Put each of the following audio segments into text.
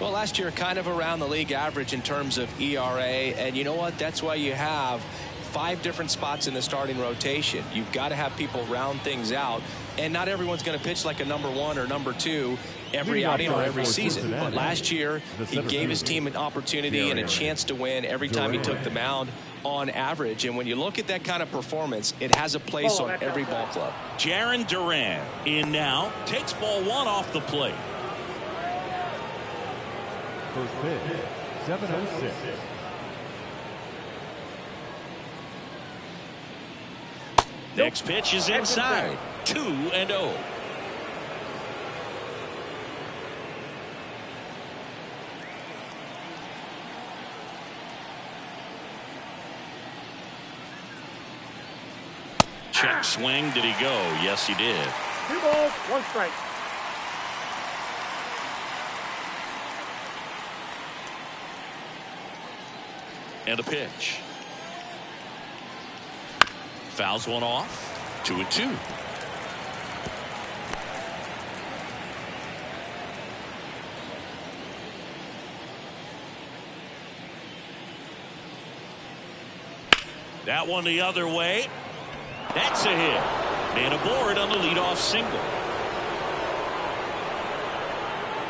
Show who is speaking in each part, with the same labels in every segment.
Speaker 1: Well, last year kind of around the league average in terms of ERA, and you know what? That's why you have 5 different spots in the starting rotation. You've got to have people round things out, and not everyone's going to pitch like a number 1 or number 2 every outing or every season. But last year, he gave his team an opportunity and a chance to win every time he took the mound on average. And when you look at that kind of performance, it has a place on every ball club.
Speaker 2: Jarren Duran in now, takes ball 1 off the plate.
Speaker 3: First pitch, 7:06.
Speaker 2: Next pitch is inside, 2-0. Check swing. Did he go? Yes, he did.
Speaker 4: 2 balls, 1 strike.
Speaker 2: And a pitch. Fouls one off. 2-2. That one the other way. That's a hit. And aboard on the leadoff single.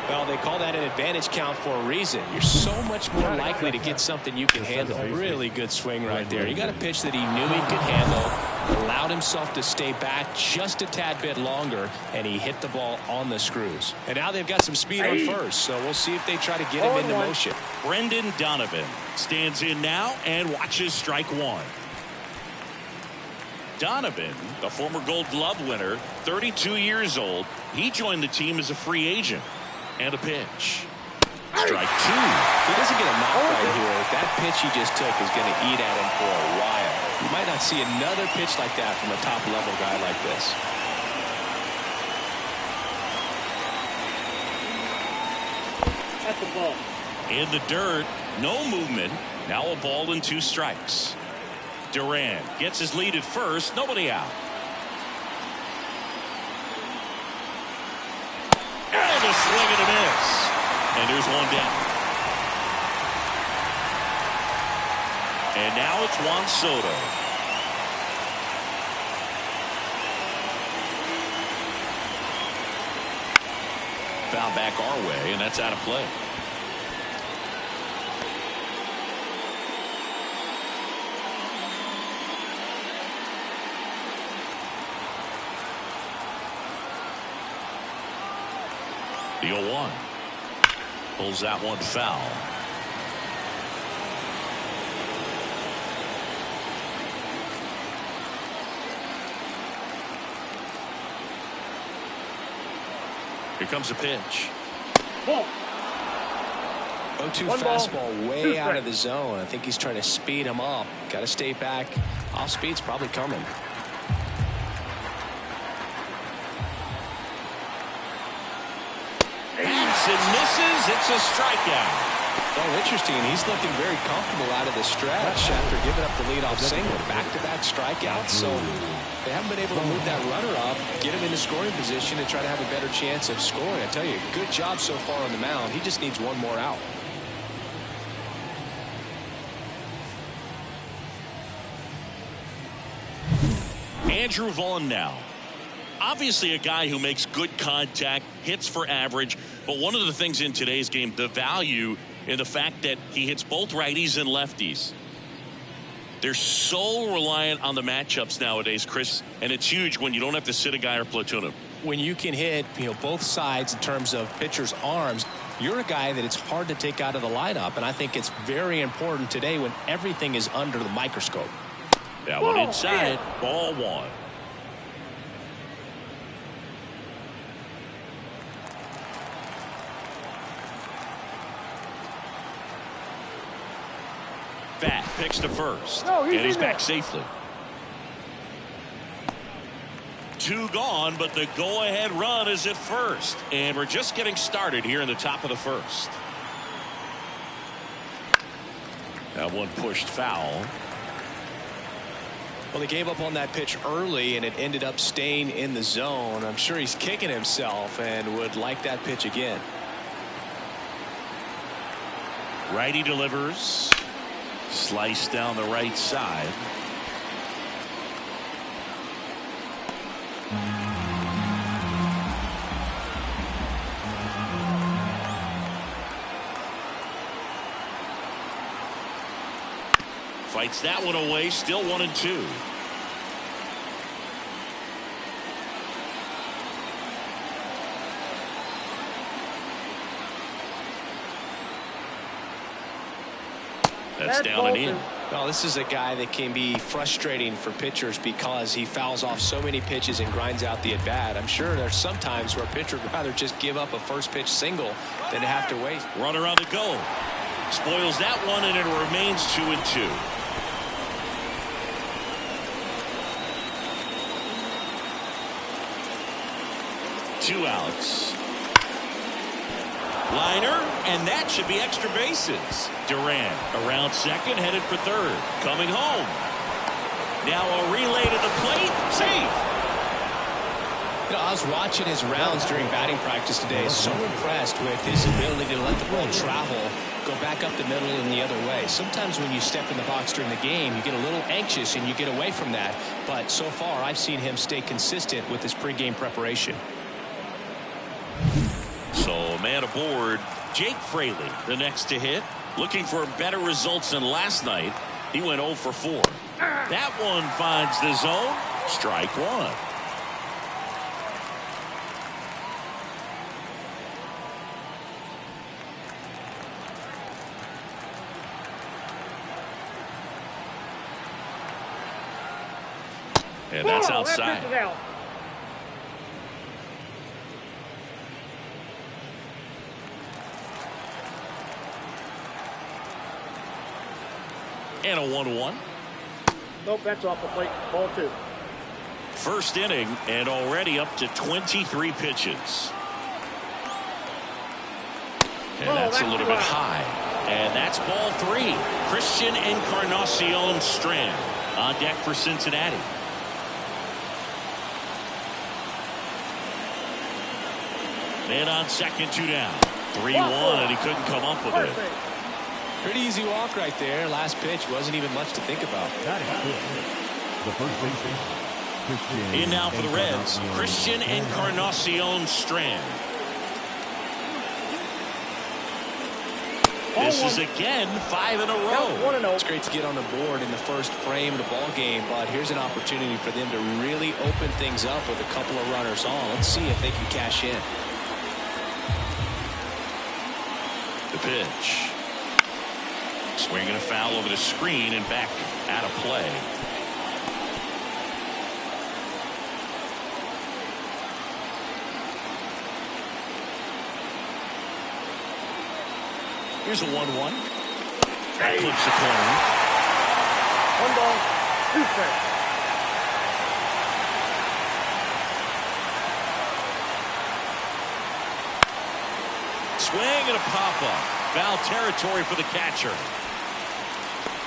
Speaker 1: Well, they call that an advantage count for a reason. You're so much more likely to get something you can handle. Really good swing right there. You got a pitch that he knew he could handle, allowed himself to stay back just a tad bit longer, and he hit the ball on the screws. And now they've got some speed on first, so we'll see if they try to get him into motion.
Speaker 2: Brendan Donovan stands in now and watches strike 1. Donovan, a former Gold Glove winner, 32 years old. He joined the team as a free agent. And a pitch. Strike 2.
Speaker 1: He doesn't get a knock right here. That pitch he just took is going to eat at him for a while. You might not see another pitch like that from a top-level guy like this.
Speaker 4: That's the ball.
Speaker 2: In the dirt, no movement. Now a ball and 2 strikes. Duran gets his lead at first. Nobody out. And a swing and a miss. And there's one down. And now it's Juan Soto. Foul back our way, and that's out of play. The 0-1. Pulls that one foul. Here comes a pitch.
Speaker 4: Ball.
Speaker 1: 0-2 fastball way out of the zone. I think he's trying to speed him up. Got to stay back. Off speed's probably coming.
Speaker 2: And misses. It's a strikeout.
Speaker 1: Oh, interesting. He's looking very comfortable out of the stretch after giving up the leadoff single. Back-to-back strikeouts. So they haven't been able to move that runner up, get him into scoring position, and try to have a better chance of scoring. I tell you, good job so far on the mound. He just needs one more out.
Speaker 2: Andrew Vaughn now. Obviously a guy who makes good contact, hits for average, but one of the things in today's game, the value in the fact that he hits both righties and lefties. They're so reliant on the matchups nowadays, Chris, and it's huge when you don't have to sit a guy or platoon him.
Speaker 1: When you can hit, both sides in terms of pitchers' arms, you're a guy that it's hard to take out of the lineup, and I think it's very important today when everything is under the microscope.
Speaker 2: That one inside, ball 1. Bat picks to first, and he's back safely. 2 gone, but the go-ahead run is at first, and we're just getting started here in the top of the first. That one pushed foul.
Speaker 1: Well, he gave up on that pitch early, and it ended up staying in the zone. I'm sure he's kicking himself and would like that pitch again.
Speaker 2: Righty delivers. Slice down the right side. Fights that one away. Still 1-2. That's down and in.
Speaker 1: Well, this is a guy that can be frustrating for pitchers because he fouls off so many pitches and grinds out the at-bat. I'm sure there's some times where a pitcher would rather just give up a first pitch single than to have to wait.
Speaker 2: Runner on the go. Spoils that one, and it remains 2-2. Two outs. Liner, and that should be extra bases. Durant around second, headed for third. Coming home. Now a relay to the plate. Safe.
Speaker 1: You know, I was watching his rounds during batting practice today. So impressed with his ability to let the ball travel, go back up the middle and the other way. Sometimes when you step in the box during the game, you get a little anxious and you get away from that. But so far, I've seen him stay consistent with his pregame preparation.
Speaker 2: So man aboard, Jake Fraley, the next to hit. Looking for better results than last night. He went 0 for 4. That one finds the zone. Strike one. And that's outside. And a 1-1.
Speaker 4: Nope, that's off the plate. Ball 2.
Speaker 2: First inning and already up to 23 pitches. And that's a little bit high. And that's ball 3. Christian Encarnacion Strand on deck for Cincinnati. Man on second, 2 down. 3-1, and he couldn't come up with it.
Speaker 1: Pretty easy walk right there. Last pitch wasn't even much to think about.
Speaker 3: That is good. The first baseman, Christian.
Speaker 2: In now for the Reds, Christian Encarnacion Strand. This is again 5 in a row.
Speaker 1: It's great to get on the board in the first frame of the ball game, but here's an opportunity for them to really open things up with a couple of runners on. Let's see if they can cash in.
Speaker 2: The pitch. Swinging a foul over the screen and back out of play. Here's a 1-1. That clips the corner.
Speaker 4: 1 ball, 2 strikes.
Speaker 2: Swing and a pop-up. Foul territory for the catcher.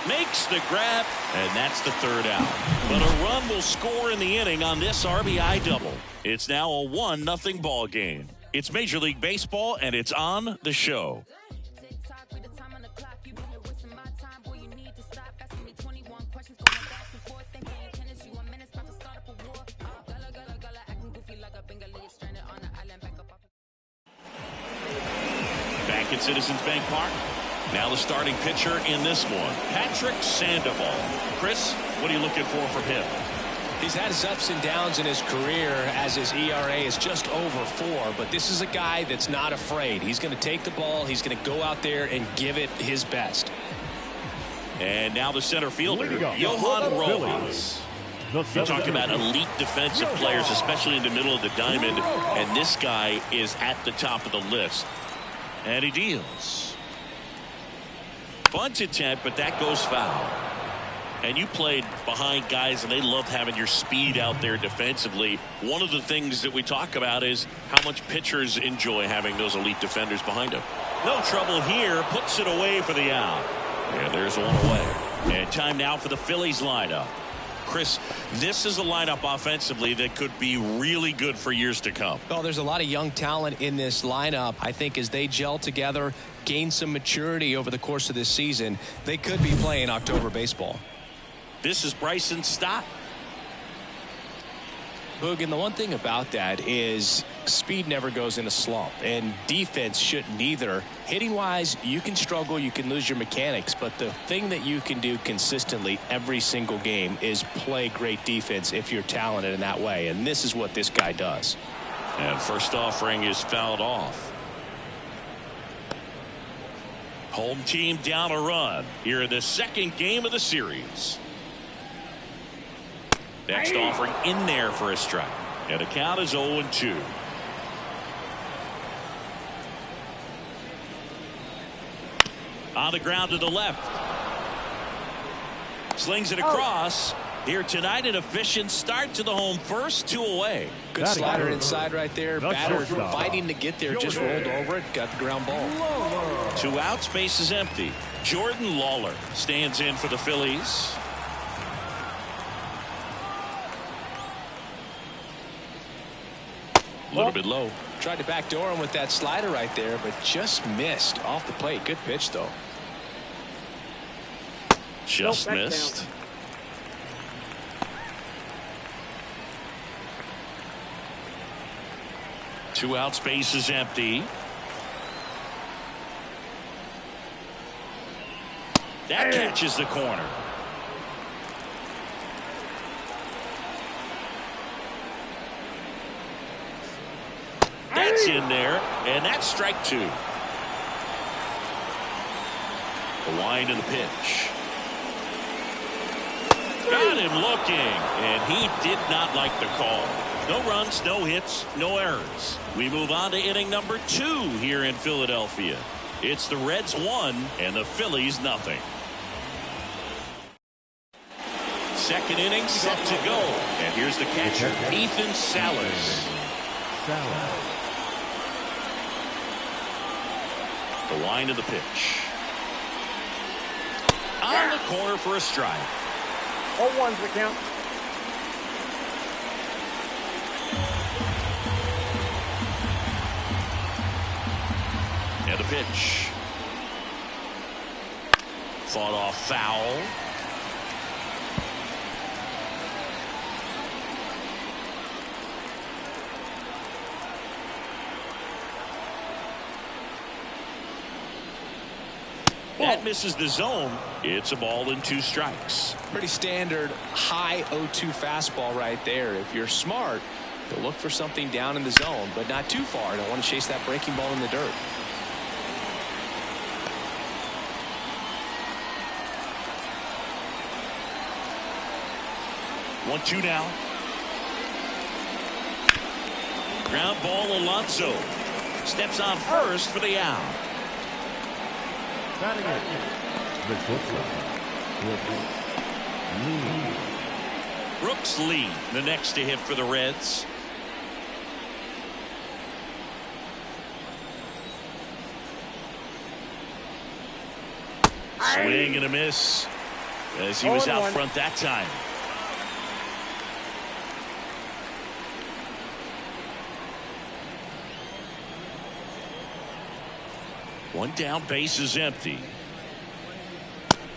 Speaker 2: Makes the grab, and that's the 3rd out. But a run will score in the inning on this RBI double. It's now a 1-0 ball game. It's Major League Baseball, and it's on the show. Back at Citizens Bank Park. Now the starting pitcher in this one, Patrick Sandoval. Chris, what are you looking for from him?
Speaker 1: He's had his ups and downs in his career as his ERA is just over 4, but this is a guy that's not afraid. He's going to take the ball. He's going to go out there and give it his best.
Speaker 2: And now the center fielder, Johan Rojas. You talk about elite defensive players, especially in the middle of the diamond, and this guy is at the top of the list. And he deals. Bunt attempt, but that goes foul. And you played behind guys, and they love having your speed out there defensively. One of the things that we talk about is how much pitchers enjoy having those elite defenders behind them. No trouble here. Puts it away for the out. And there's one away. And time now for the Phillies lineup. Chris, this is a lineup offensively that could be really good for years to come.
Speaker 1: Well, there's a lot of young talent in this lineup. I think as they gel together, gain some maturity over the course of this season, they could be playing October baseball.
Speaker 2: This is Bryson Stott.
Speaker 1: Boog, and the one thing about that is speed never goes in a slump, and defense shouldn't either. Hitting wise, you can struggle, you can lose your mechanics, but the thing that you can do consistently every single game is play great defense if you're talented in that way, and this is what this guy does.
Speaker 2: And first offering is fouled off. Home team down a run here in the second game of the series. Next offering in there for a strike. And the count is 0-2. On the ground to the left. Slings it across. Here tonight, an efficient start to the home first, 2 away.
Speaker 1: Good slider inside right there. Batter fighting to get there, just rolled over it, got the ground ball.
Speaker 2: 2 outs, base is empty. Jordan Lawler stands in for the Phillies. A little bit low.
Speaker 1: Tried to backdoor him with that slider right there, but just missed off the plate. Good pitch, though.
Speaker 2: Just missed. Two outs, base is empty. That catches the corner. That's in there, and that's strike 2. The wind of the pitch. Got him looking, and he did not like the call. No runs, no hits, no errors. We move on to inning number 2 here in Philadelphia. It's the Reds 1 and the Phillies nothing. Second inning set to go, and here's the catcher, Ethan Salas. The line of the pitch. On the corner for a strike.
Speaker 4: 0-1's the count.
Speaker 2: And the pitch. Fought off foul. That misses the zone. It's a ball and 2 strikes.
Speaker 1: Pretty standard high 0-2 fastball right there. If you're smart, you'll look for something down in the zone, but not too far. Don't want to chase that breaking ball in the dirt.
Speaker 2: One, 2 now. Ground ball, Alonso. Steps on first for the out. Brooks Lee, the next to hit for the Reds. Swing and a miss as he was out front that time. One down, base is empty.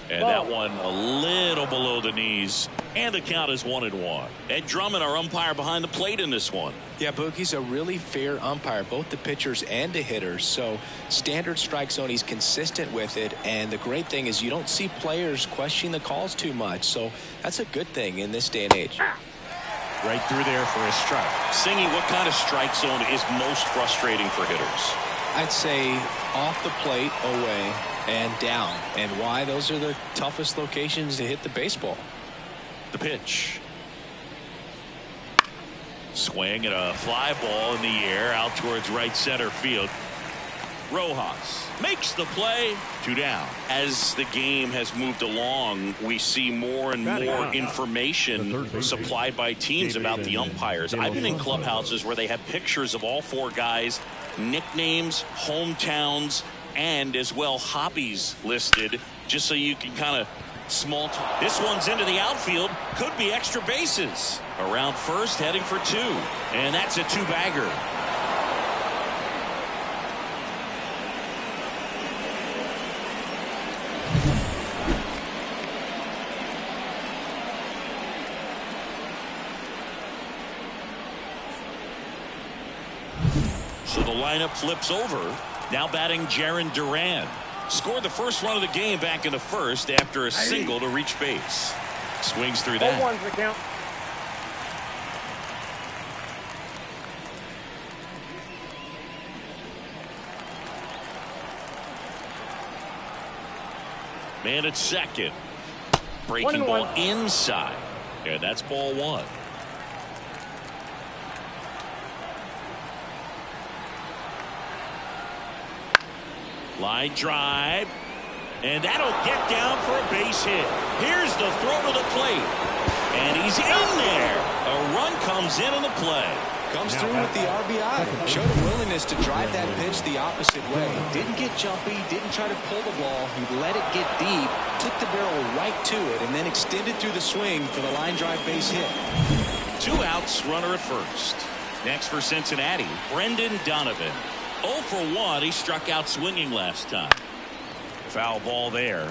Speaker 2: And that one a little below the knees. And the count is 1-1. Ed Drummond, our umpire behind the plate in this one.
Speaker 1: Yeah, Boogie's a really fair umpire, both the pitchers and the hitters. So standard strike zone, he's consistent with it. And the great thing is you don't see players question the calls too much. So that's a good thing in this day and age.
Speaker 2: Right through there for a strike. Singy, what kind of strike zone is most frustrating for hitters?
Speaker 1: I'd say off the plate, away, and down. And why? Those are the toughest locations to hit the baseball.
Speaker 2: The pitch. Swing and a fly ball in the air out towards right center field. Rojas makes the play. 2 down. As the game has moved along, we see more and more information supplied by teams about the umpires. I've been in clubhouses where they have pictures of all 4 guys, nicknames, hometowns, and as well hobbies listed, just so you can kind of Small. This one's into the outfield. Could be extra bases. Around first, heading for 2. And that's a 2-bagger. So the lineup flips over. Now batting Jarren Duran. Scored the first run of the game back in the first after a single to reach base. Swings through that.
Speaker 4: 0-1's the count.
Speaker 2: Man at second. Breaking ball inside. And that's ball 1. Line drive. And that'll get down for a base hit. Here's the throw to the plate. And he's in there. A run comes in on the play.
Speaker 1: Comes through with the RBI. Showed a willingness to drive that pitch the opposite way. Didn't get jumpy. Didn't try to pull the ball. He let it get deep. Took the barrel right to it. And then extended through the swing for the line drive base hit.
Speaker 2: 2 outs. Runner at first. Next for Cincinnati, Brendan Donovan. 0 for 1. He struck out swinging last time. Foul ball there.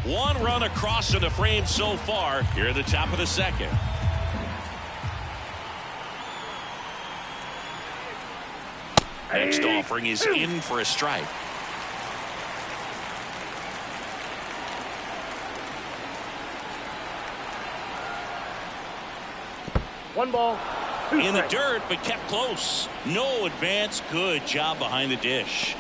Speaker 2: 1 run across in the frame so far here at the top of the second. Next offering is in for a strike.
Speaker 4: One ball.
Speaker 2: In the dirt, but kept close. No advance. Good job behind the dish.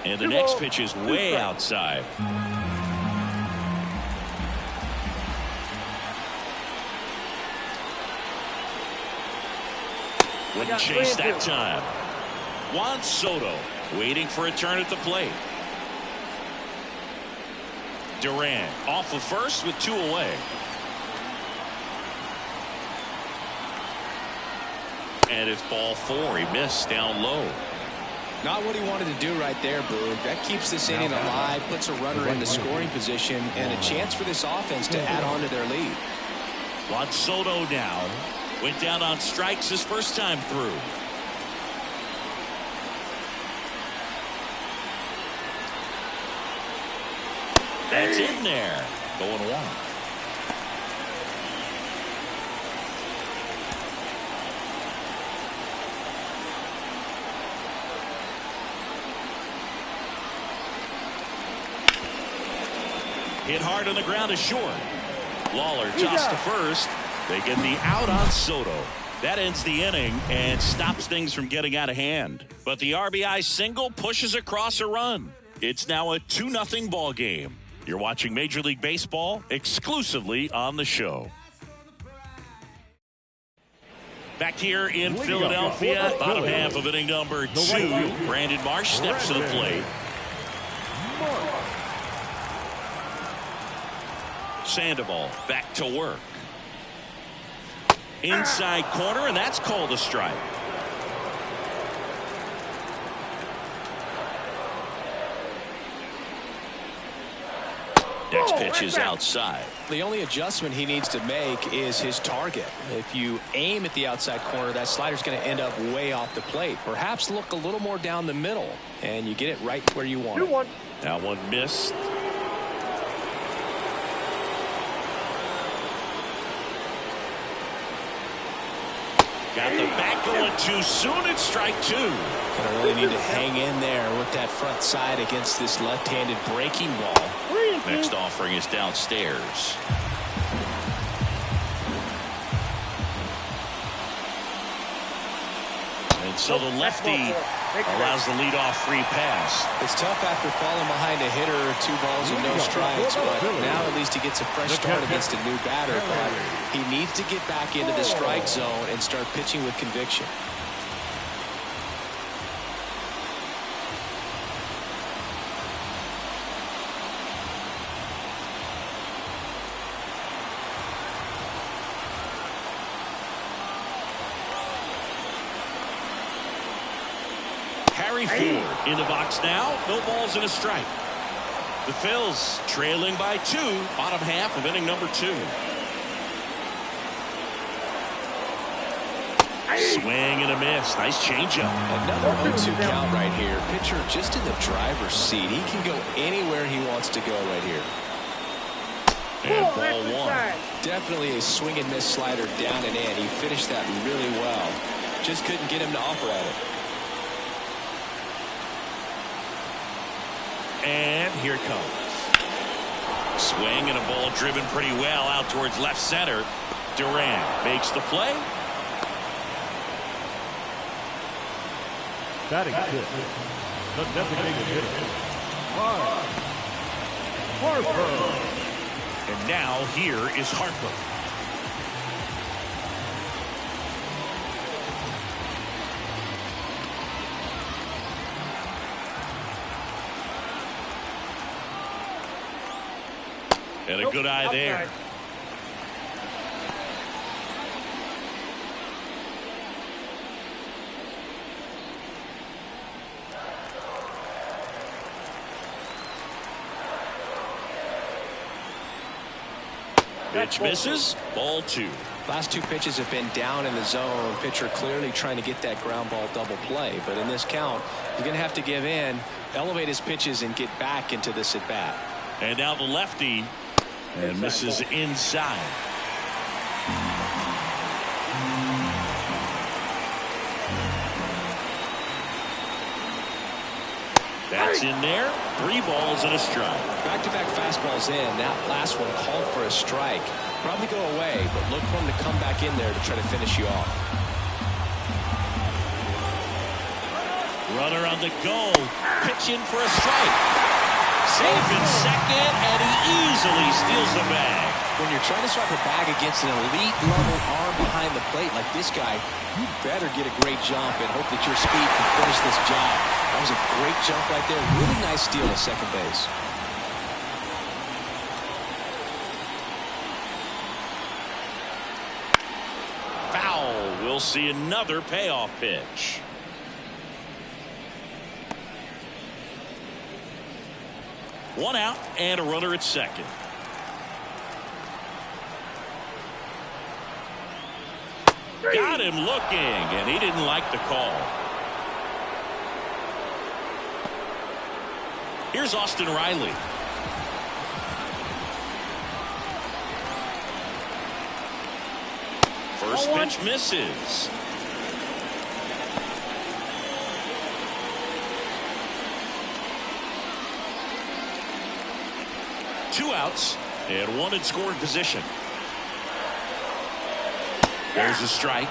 Speaker 2: And the next pitch is way outside. Wouldn't chase that time. Juan Soto waiting for a turn at the plate. Duran off of first with 2 away. And it's ball 4. He missed down low.
Speaker 1: Not what he wanted to do right there, Boog. That keeps this inning alive, puts a runner into scoring position, and a chance for this offense to add on to their lead.
Speaker 2: Juan Soto now went down on strikes his first time through. That's in there. Going 1. Hit hard on the ground is short. Lawler tossed to first. They get the out on Soto. That ends the inning and stops things from getting out of hand. But the RBI single pushes across a run. It's now a 2-0 ball game. You're watching Major League Baseball exclusively on the show. Back here in Philadelphia, bottom half of inning number 2. Brandon Marsh steps to the plate. Sandoval back to work. Inside corner, and that's called a strike. Next pitch is outside.
Speaker 1: The only adjustment he needs to make is his target. If you aim at the outside corner, that slider's going to end up way off the plate. Perhaps look a little more down the middle, and you get it right where you want it.
Speaker 2: That one missed. Got the bat going too soon. It's strike 2.
Speaker 1: Gonna really need to hang in there with that front side against this left-handed breaking ball.
Speaker 2: Next offering is downstairs. And so the lefty allows the leadoff free pass.
Speaker 1: It's tough after falling behind a hitter, 2 balls and no strikes, but now at least he gets a fresh start against a new batter. But he needs to get back into the strike zone and start pitching with conviction.
Speaker 2: Corey Ford in the box now. No balls and a strike. The Phillies trailing by 2, bottom half of inning number 2. Swing and a miss. Nice changeup.
Speaker 1: Another 0-2 count right here. Pitcher just in the driver's seat. He can go anywhere he wants to go right here.
Speaker 2: And ball 1.
Speaker 1: Definitely a swing and miss slider down and in. He finished that really well. Just couldn't get him to offer at it.
Speaker 2: And here it comes. Swing and a ball driven pretty well out towards left center. Duran makes the play.
Speaker 3: Batting fifth, the designated hitter, Harper.
Speaker 2: And now here is Harper. And a good eye there. Pitch misses. Ball 2.
Speaker 1: Last 2 pitches have been down in the zone. Pitcher clearly trying to get that ground ball double play. But in this count, he's going to have to give in, elevate his pitches, and get back into this at bat.
Speaker 2: And now the lefty. And misses inside. That's in there. 3 balls and a strike.
Speaker 1: Back-to-back fastballs in. That last one called for a strike. Probably go away, but look for him to come back in there to try to finish you off.
Speaker 2: Runner on the go. Pitching for a strike. Safe in second, and he easily steals the bag.
Speaker 1: When you're trying to swipe a bag against an elite-level arm behind the plate like this guy, you better get a great jump and hope that your speed can finish this job. That was a great jump right there. Really nice steal at second base.
Speaker 2: Foul. We'll see another payoff pitch. One out and a runner at second. Got him looking, and he didn't like the call. Here's Austin Riley. First pitch misses. Two outs and one in scoring position. There's a strike.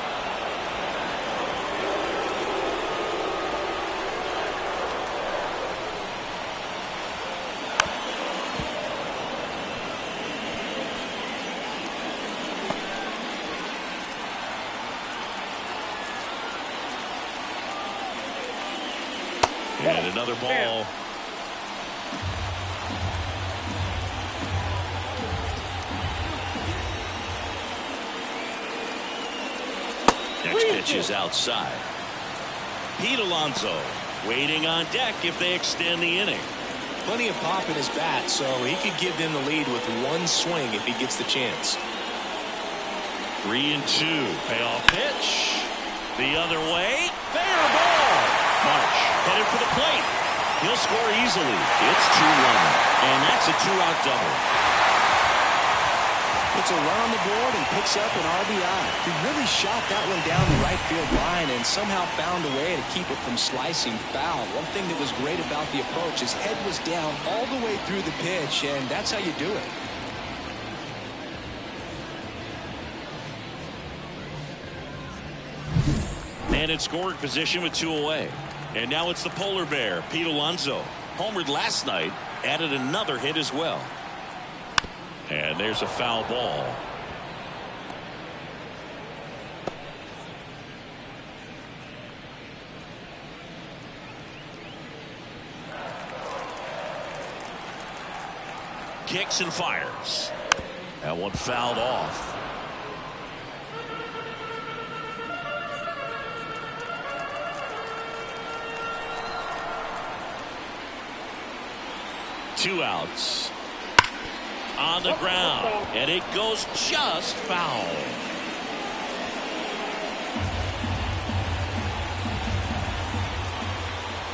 Speaker 2: And another ball. Next pitch is outside. Pete Alonso waiting on deck if they extend the inning.
Speaker 1: Plenty of pop in his bat, so he could give them the lead with one swing if he gets the chance.
Speaker 2: 3-2. Payoff pitch. The other way. Fair ball. March headed for the plate. He'll score easily. It's 2-1. And that's a 2-out double.
Speaker 1: Puts a run on the board and picks up an RBI. He really shot that one down the right field line and somehow found a way to keep it from slicing foul. One thing that was great about the approach, his head was down all the way through the pitch, and that's how you do it.
Speaker 2: And in scoring position with 2 away. And now it's the polar bear, Pete Alonso. Homered last night, added another hit as well. And there's a foul ball. Kicks and fires. That one fouled off. 2 outs. On the ground, and it goes just foul.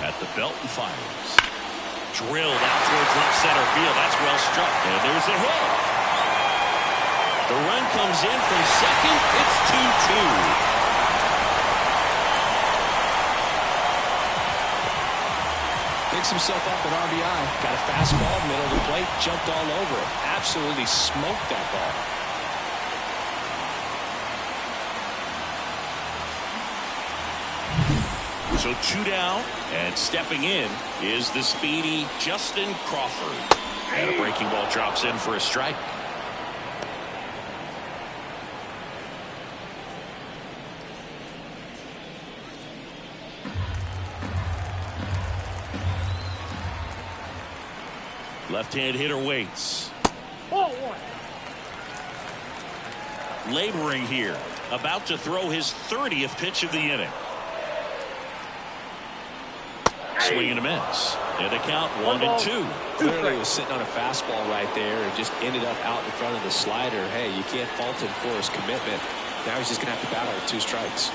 Speaker 2: At the belt and fires. Drilled out towards left center field. That's well struck. And there's a hit. The run comes in from second. It's 2-2.
Speaker 1: Picks himself up at RBI. Got a fastball, middle of the plate, jumped all over it. Absolutely smoked that ball.
Speaker 2: So 2 down, and stepping in is the speedy Justin Crawford. And a breaking ball drops in for a strike. Left-hand hitter waits. Laboring here. About to throw his 30th pitch of the inning. Swing and a miss. And the count 1-2.
Speaker 1: Clearly was sitting on a fastball right there and just ended up out in front of the slider. Hey, you can't fault him for his commitment. Now he's just going to have to battle with 2 strikes.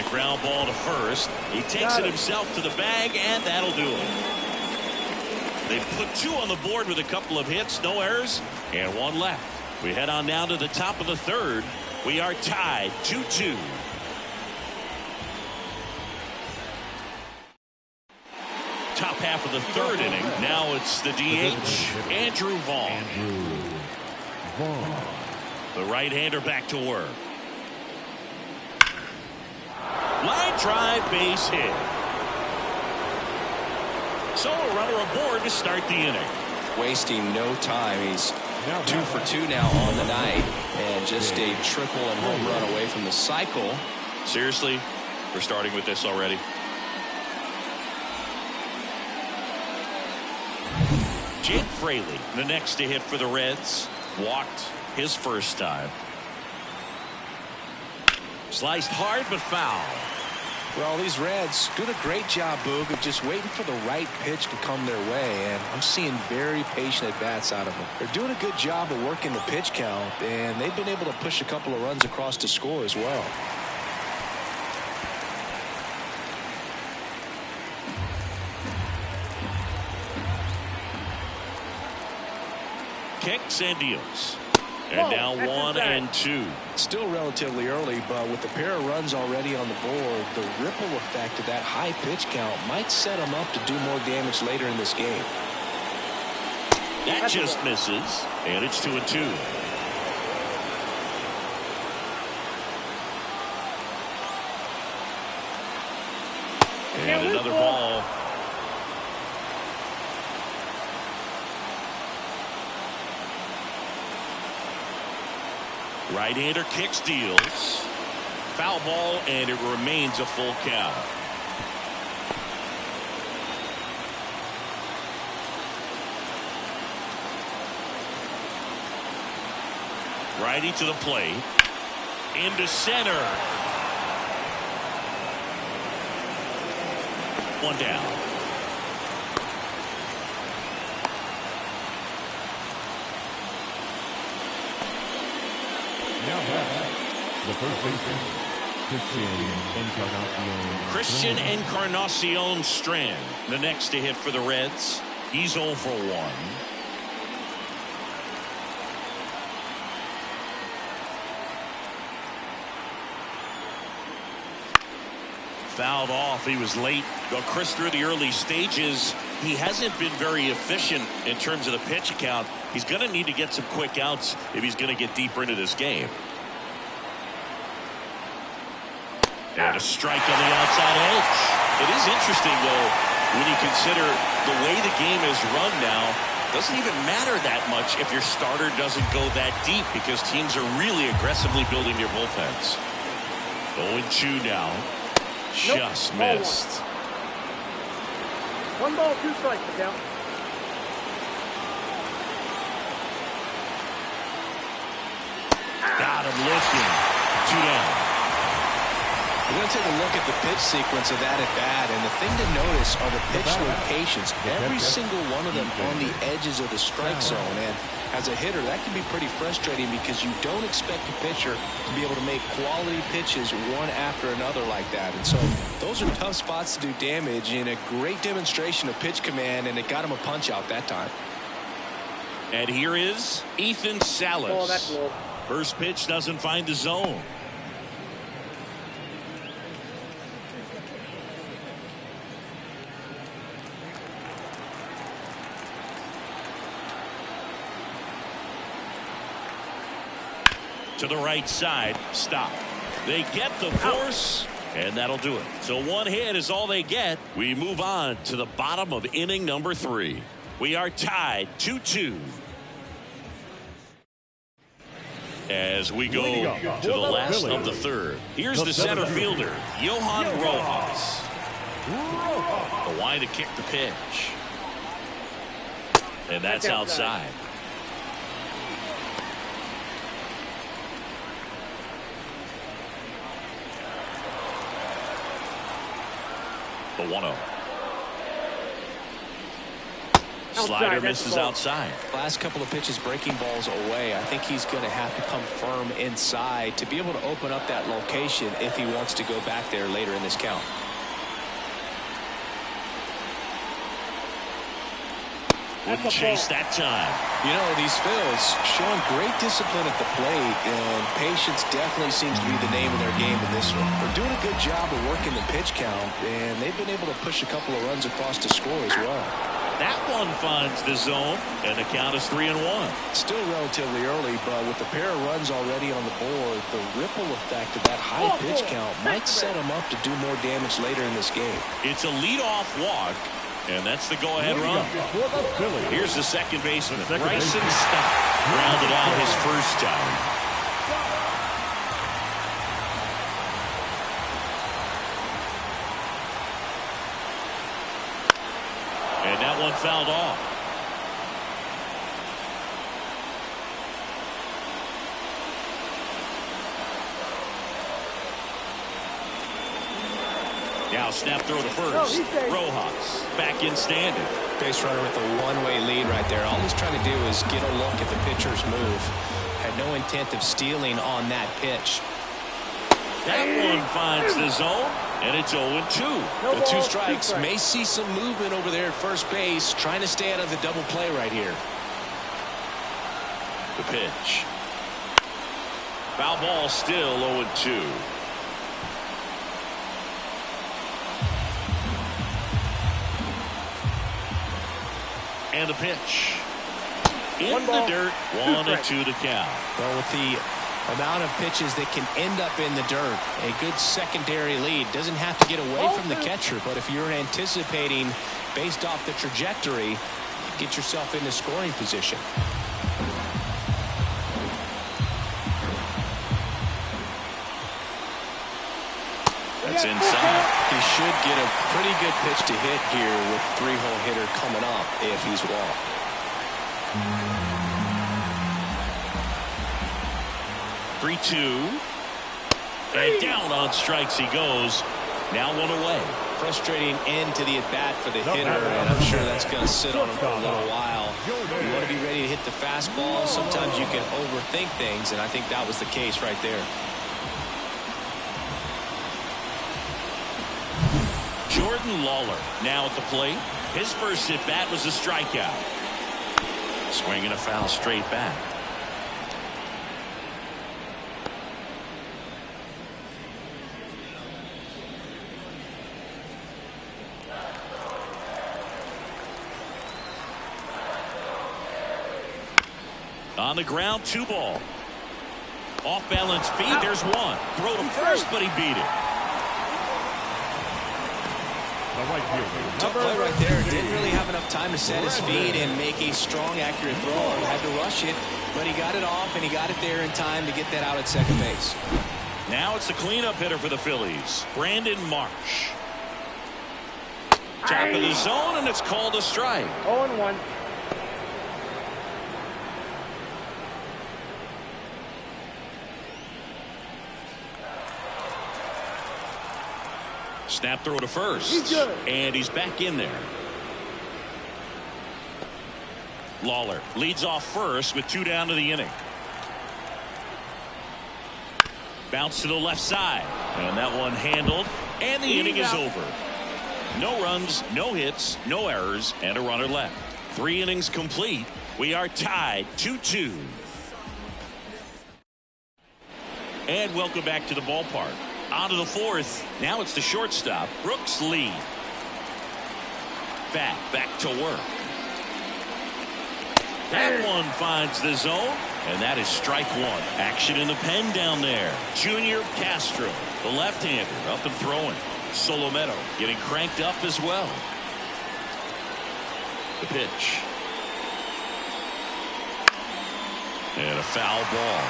Speaker 2: Ground ball to first. He takes it himself to the bag, and that'll do it. They put 2 on the board with a couple of hits, no errors, and 1 left. We head on down to the top of the 3rd. We are tied 2-2. Top half of the 3rd inning. Now it's the DH, Andrew Vaughn. The right-hander back to work. Line drive, base hit. So a runner aboard to start the inning.
Speaker 1: Wasting no time. He's 2 for 2 now on the night, and just a triple and home run away from the cycle.
Speaker 2: Seriously, we're starting with this already. Jake Fraley, the next to hit for the Reds, walked his first time. Sliced hard but foul.
Speaker 1: Well, these Reds doing a great job, Boog, of just waiting for the right pitch to come their way, and I'm seeing very patient at-bats out of them. They're doing a good job of working the pitch count, and they've been able to push a couple of runs across to score as well.
Speaker 2: Kicks and deals. And now 1-2.
Speaker 1: Still relatively early, but with a pair of runs already on the board, the ripple effect of that high pitch count might set them up to do more damage later in this game.
Speaker 2: That just misses, and it's 2-2. And another ball. Right-hander kicks, deals. Foul ball, and it remains a full count. Righty to the plate. Into center. 1 down.
Speaker 3: The first baseman,
Speaker 2: Christian Encarnacion Strand, the next to hit for the Reds. He's 0 for 1. Fouled off. He was late. Well, Chris, through the early stages, he hasn't been very efficient in terms of the pitch count. He's going to need to get some quick outs if he's going to get deeper into this game. And a strike on the outside edge. It is interesting, though, when you consider the way the game is run now. Doesn't even matter that much if your starter doesn't go that deep, because teams are really aggressively building their bullpens. 0-2 now. Just missed.
Speaker 4: 1 ball, 2 strikes, the count.
Speaker 2: And looking. 2 down.
Speaker 1: We're going to take a look at the pitch sequence of that at bat, and the thing to notice are the pitch locations. Every single one of them on the edges of the strike zone, and as a hitter, that can be pretty frustrating because you don't expect a pitcher to be able to make quality pitches one after another like that. And so those are tough spots to do damage, and a great demonstration of pitch command, and it got him a punch out that time.
Speaker 2: And here is Ethan Salas.
Speaker 4: Oh, that's low.
Speaker 2: First pitch doesn't find the zone. To the right side. Stop. They get the force, and that'll do it. So 1 hit is all they get. We move on to the bottom of inning number 3. We are tied 2-2. As we go to the last of the third. Here's the center fielder, Johan Rojas. The wide to kick the pitch. And that's outside. The 1-0. Slider misses outside.
Speaker 1: Last couple of pitches breaking balls away. I think he's going to have to come firm inside to be able to open up that location if he wants to go back there later in this count.
Speaker 2: Wouldn't chase that time.
Speaker 1: You know, these Phils showing great discipline at the plate, and patience definitely seems to be the name of their game in this one. They're doing a good job of working the pitch count, and they've been able to push a couple of runs across to score as well.
Speaker 2: That one finds the zone, and the count is 3-1.
Speaker 1: Still relatively early, but with a pair of runs already on the board, the ripple effect of that high pitch count might set them up to do more damage later in this game.
Speaker 2: It's a leadoff walk, and that's the go-ahead run. Here's the second baseman, Bryson Stott. Grounded out his first time. And that one fouled off. Now snap throw to first. Rojas back in standing.
Speaker 1: Base runner with a one-way lead right there. All he's trying to do is get a look at the pitcher's move. Had no intent of stealing on that pitch.
Speaker 2: That one finds the zone, and it's 0-2.
Speaker 1: With 2 strikes, may see some movement over there at first base, trying to stay out of the double play right here.
Speaker 2: The pitch. Foul ball, still 0-2. And the pitch. In the dirt, 1-2 to count.
Speaker 1: Well, with the amount of pitches that can end up in the dirt, a good secondary lead. Doesn't have to get away from the catcher, but if you're anticipating based off the trajectory, get yourself into scoring position.
Speaker 2: That's inside.
Speaker 1: He should get a pretty good pitch to hit here with 3-hole hitter coming up if he's walked.
Speaker 2: And down on strikes he goes. Now 1 away.
Speaker 1: Frustrating end to the at-bat for the hitter, and I'm sure that's going to sit on him for a little while. You want to be ready to hit the fastball. Sometimes you can overthink things, and I think that was the case right there.
Speaker 2: Jordan Lawler now at the plate. His first at-bat was a strikeout. Swinging a foul straight back. On the ground, 2 ball. Off balance feed, there's 1. Throw to first, but he beat it.
Speaker 1: Tough play right there. Didn't really have enough time to set his feet and make a strong, accurate throw. Had to rush it, but he got it off, and he got it there in time to get that out at second base.
Speaker 2: Now it's the cleanup hitter for the Phillies, Brandon Marsh. Top of the zone, and it's called a strike.
Speaker 4: 0-1.
Speaker 2: Snap throw to first. And he's back in there. Lawler leads off first with 2 down to the inning. Bounce to the left side. And that one handled. And the inning is over. No runs, no hits, no errors, and a runner left. 3 innings complete. We are tied 2-2. And welcome back to the ballpark. On to the 4th. Now it's the shortstop, Brooks Lee. Back to work. That one finds the zone, and that is strike 1. Action in the pen down there. Junior Castro, the left-hander, up and throwing. Solometo getting cranked up as well. The pitch. And a foul ball.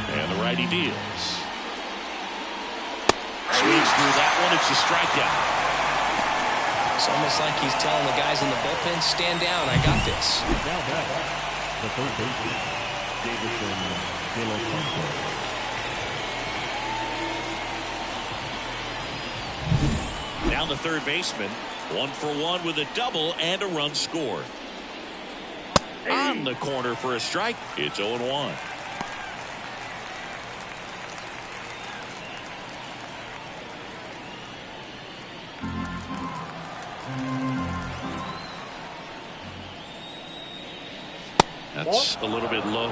Speaker 2: And the righty deals. Swings through that one. It's a strikeout.
Speaker 1: It's almost like he's telling the guys in the bullpen, stand down, I got this.
Speaker 3: Now back, the third baseman, Davidson De Los Santos.
Speaker 2: Down the third baseman, 1 for 1 with a double and a run scored. On the corner for a strike. It's 0-1. That's a little bit low.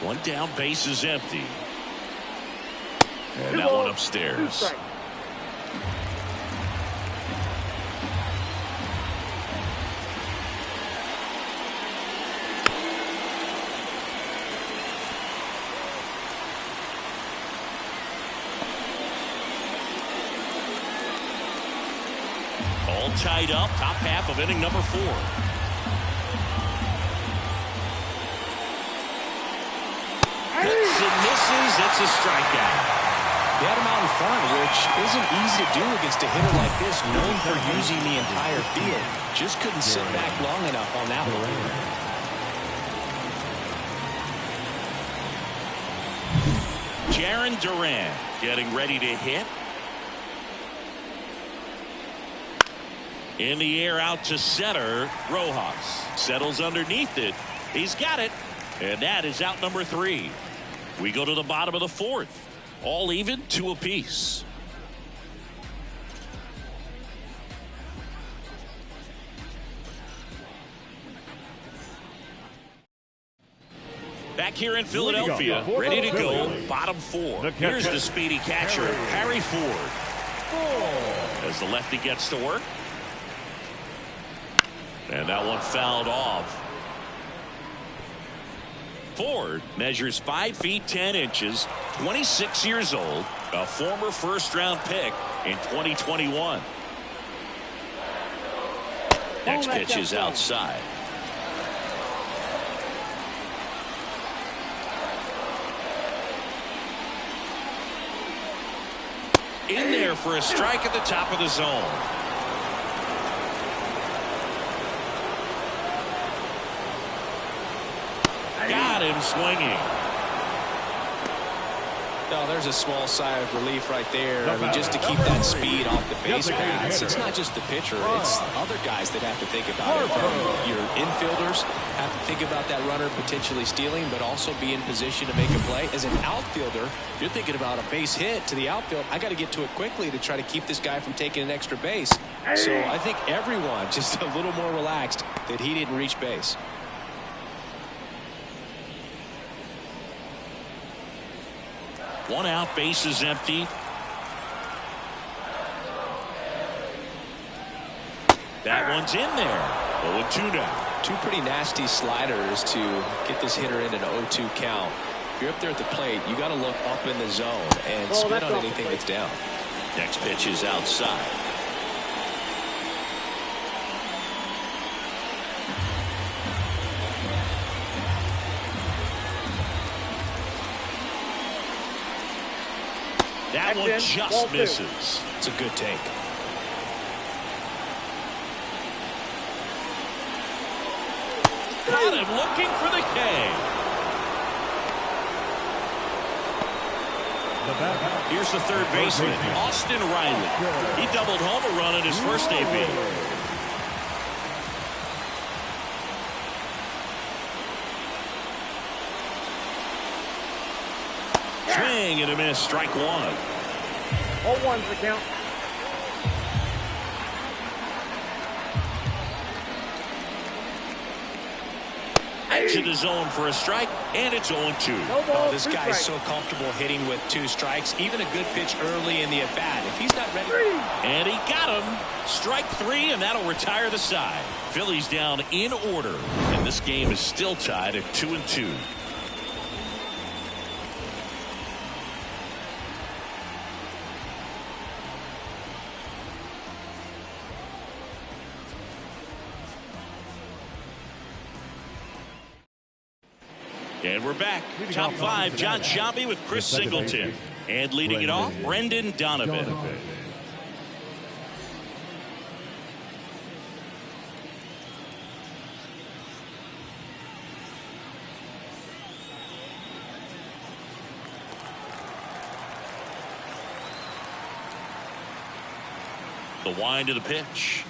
Speaker 2: One down, base is empty. And that one upstairs. All tied up, top half of inning number 4. Hits and misses. It's a strikeout.
Speaker 1: They had him out in front, which isn't easy to do against a hitter like this, known for using the entire field. Just couldn't sit back long enough on that one.
Speaker 2: Jarren Duran getting ready to hit. In the air out to center. Rojas settles underneath it. He's got it. And that is out number 3. We go to the bottom of the 4th. All even, 2 apiece. Back here in Philadelphia, ready to go, bottom 4. Here's the speedy catcher, Harry Ford. As the lefty gets to work. And that one fouled off. Ford measures 5 feet 10 inches, 26 years old, a former first-round pick in 2021. Next pitch is outside. In there for a strike at the top of the zone. Got him swinging.
Speaker 1: No, there's a small sigh of relief right there. I mean, just to keep that speed off the base paths. It's not just the pitcher. It's other guys that have to think about it. Your infielders have to think about that runner potentially stealing, but also be in position to make a play. As an outfielder, you're thinking about a base hit to the outfield. I got to get to it quickly to try to keep this guy from taking an extra base. So I think everyone just a little more relaxed that he didn't reach base.
Speaker 2: One out, base is empty. That one's in there. 0-2 now.
Speaker 1: 2 pretty nasty sliders to get this hitter in an 0-2 count. If you're up there at the plate, you got to look up in the zone and spin on anything that's down.
Speaker 2: Next pitch is outside. That one just misses.
Speaker 1: It's a good take.
Speaker 2: Got him looking for the K. Here's the third baseman, Austin Riley. He doubled home a run in his first AB. Swing and a miss, strike one.
Speaker 4: 0-1's the count.
Speaker 2: To the zone for a strike, and it's 0-2.
Speaker 1: Oh, this guy's so comfortable hitting with 2 strikes. Even a good pitch early in the at-bat. If he's not ready.
Speaker 2: And he got him. Strike 3, and that'll retire the side. Phillies down in order, and this game is still tied at 2-2. And we're back. Top 5, John Sciambi with Chris Singleton. And leading it off, Brendan Donovan. The wind of the pitch.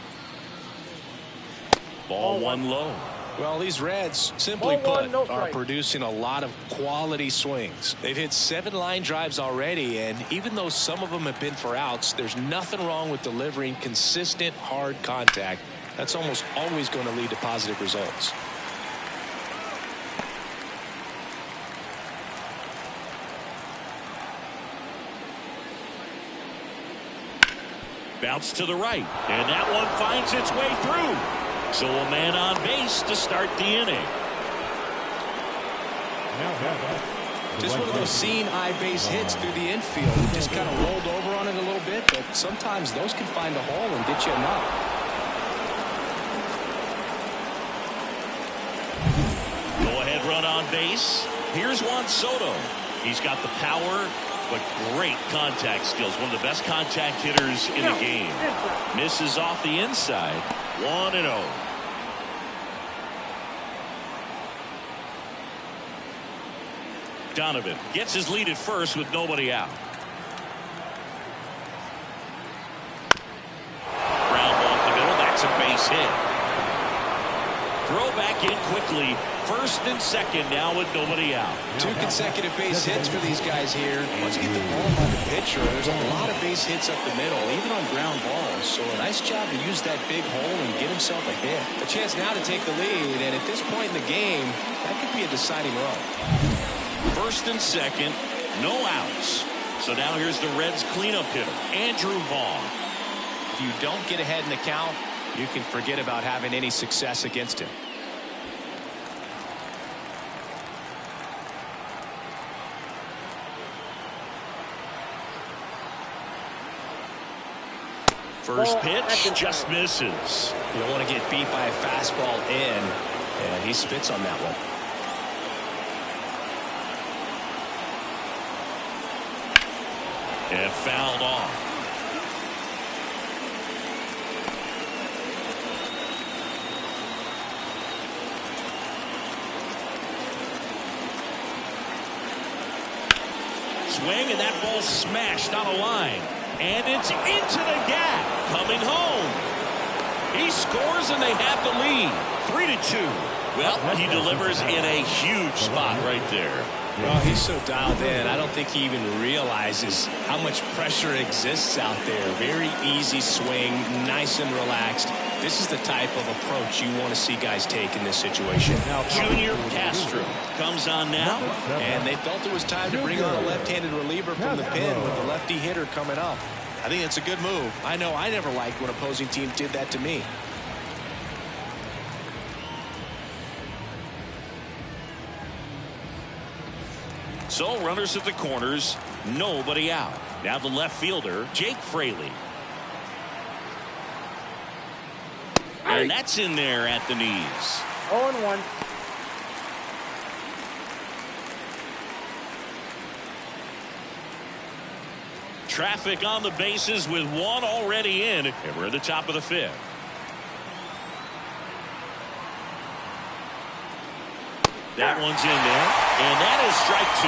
Speaker 2: Ball one low.
Speaker 1: Well, these Reds, simply put, are producing a lot of quality swings. They've hit 7 line drives already, and even though some of them have been for outs, there's nothing wrong with delivering consistent, hard contact. That's almost always going to lead to positive results.
Speaker 2: Bounce to the right, and that one finds its way through. So a man on base to start the inning.
Speaker 1: Just one of those seeing eye base hits through the infield. He just kind of rolled over on it a little bit, but sometimes those can find a hole and get you a knock.
Speaker 2: Go ahead run on base. Here's Juan Soto. He's got the power, but great contact skills. One of the best contact hitters in the game. Misses off the inside. 1-0. Donovan gets his lead at first with nobody out. Ground ball up the middle. That's a base hit. Throw back in quickly. First and second now with nobody out.
Speaker 1: 2 consecutive base hits for these guys here. Once you get the ball by the pitcher, there's a lot of base hits up the middle, even on ground balls. So a nice job to use that big hole and get himself a hit. A chance now to take the lead, and at this point in the game, that could be a deciding run.
Speaker 2: First and second, no outs. So now here's the Reds cleanup hitter, Andrew Vaughn.
Speaker 1: If you don't get ahead in the count, you can forget about having any success against him.
Speaker 2: First pitch just misses.
Speaker 1: You don't want to get beat by a fastball in, and he spits on that one.
Speaker 2: And fouled off. Swing, and that ball smashed on a line. And it's into the gap. Coming home. He scores, and they have the lead. 3-2. Well, he delivers in a huge spot right there.
Speaker 1: Well, he's so dialed in. I don't think he even realizes how much pressure exists out there. Very easy swing, nice and relaxed. This is the type of approach you want to see guys take in this situation.
Speaker 2: Now, Junior Castro comes on now.
Speaker 1: And they felt it was time to bring on a left-handed reliever from the pen with the lefty hitter coming up. I think it's a good move. I know I never liked when opposing teams did that to me.
Speaker 2: So runners at the corners, nobody out. Now the left fielder, Jake Fraley. And that's in there at the knees.
Speaker 4: 0-1.
Speaker 2: Traffic on the bases with one already in, and we're at the top of the 5th. That one's in there, and that is strike 2.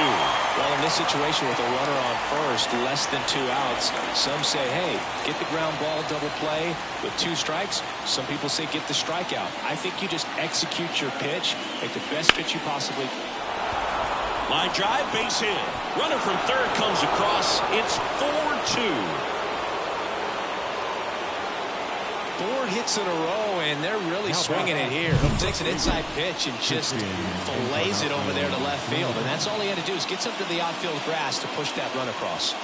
Speaker 1: Well, in this situation with a runner on first, less than 2 outs, some say, hey, get the ground ball, double play with 2 strikes. Some people say get the strikeout. I think you just execute your pitch, make the best pitch you possibly can.
Speaker 2: Line drive, base hit. Runner from third comes across. It's 4-2.
Speaker 1: 4 hits in a row, and they're really swinging it here. Takes an inside pitch and just fillets it over there to left field. And that's all he had to do is get something to the outfield grass to push that run across.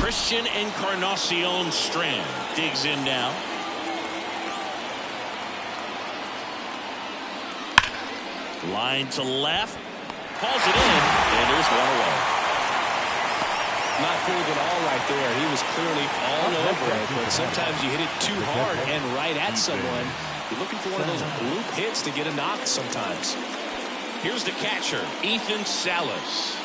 Speaker 2: Christian Encarnacion Strand digs in now. Line to left. Calls it in, and there's one away.
Speaker 1: Not fooled at all right there. He was clearly all over it, but sometimes you hit it too hard and right at someone. You're looking for one of those bloop hits to get a knock sometimes.
Speaker 2: Here's the catcher, Ethan Salas.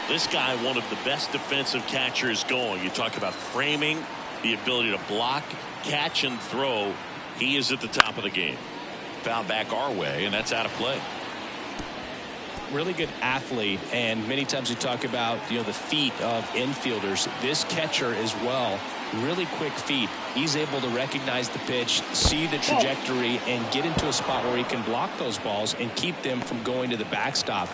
Speaker 2: This guy, one of the best defensive catchers going. You talk about framing, the ability to block, catch, and throw. He is at the top of the game. Foul back our way, and that's out of play.
Speaker 1: Really good athlete, and many times we talk about the feet of infielders. This catcher as well, really quick feet. He's able to recognize the pitch, see the trajectory, and get into a spot where he can block those balls and keep them from going to the backstop.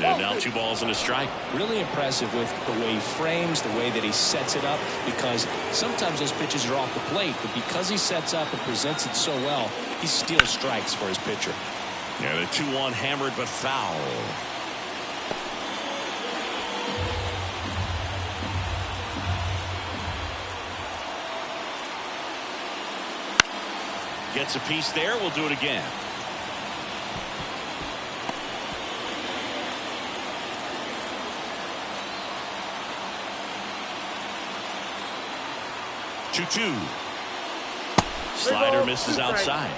Speaker 2: And now 2 balls and a strike.
Speaker 1: Really impressive with the way he frames, the way that he sets it up, because sometimes those pitches are off the plate, but because he sets up and presents it so well, he steals strikes for his pitcher.
Speaker 2: And a 2-1 hammered but foul. Gets a piece there. We'll do it again. Two. Slider misses outside.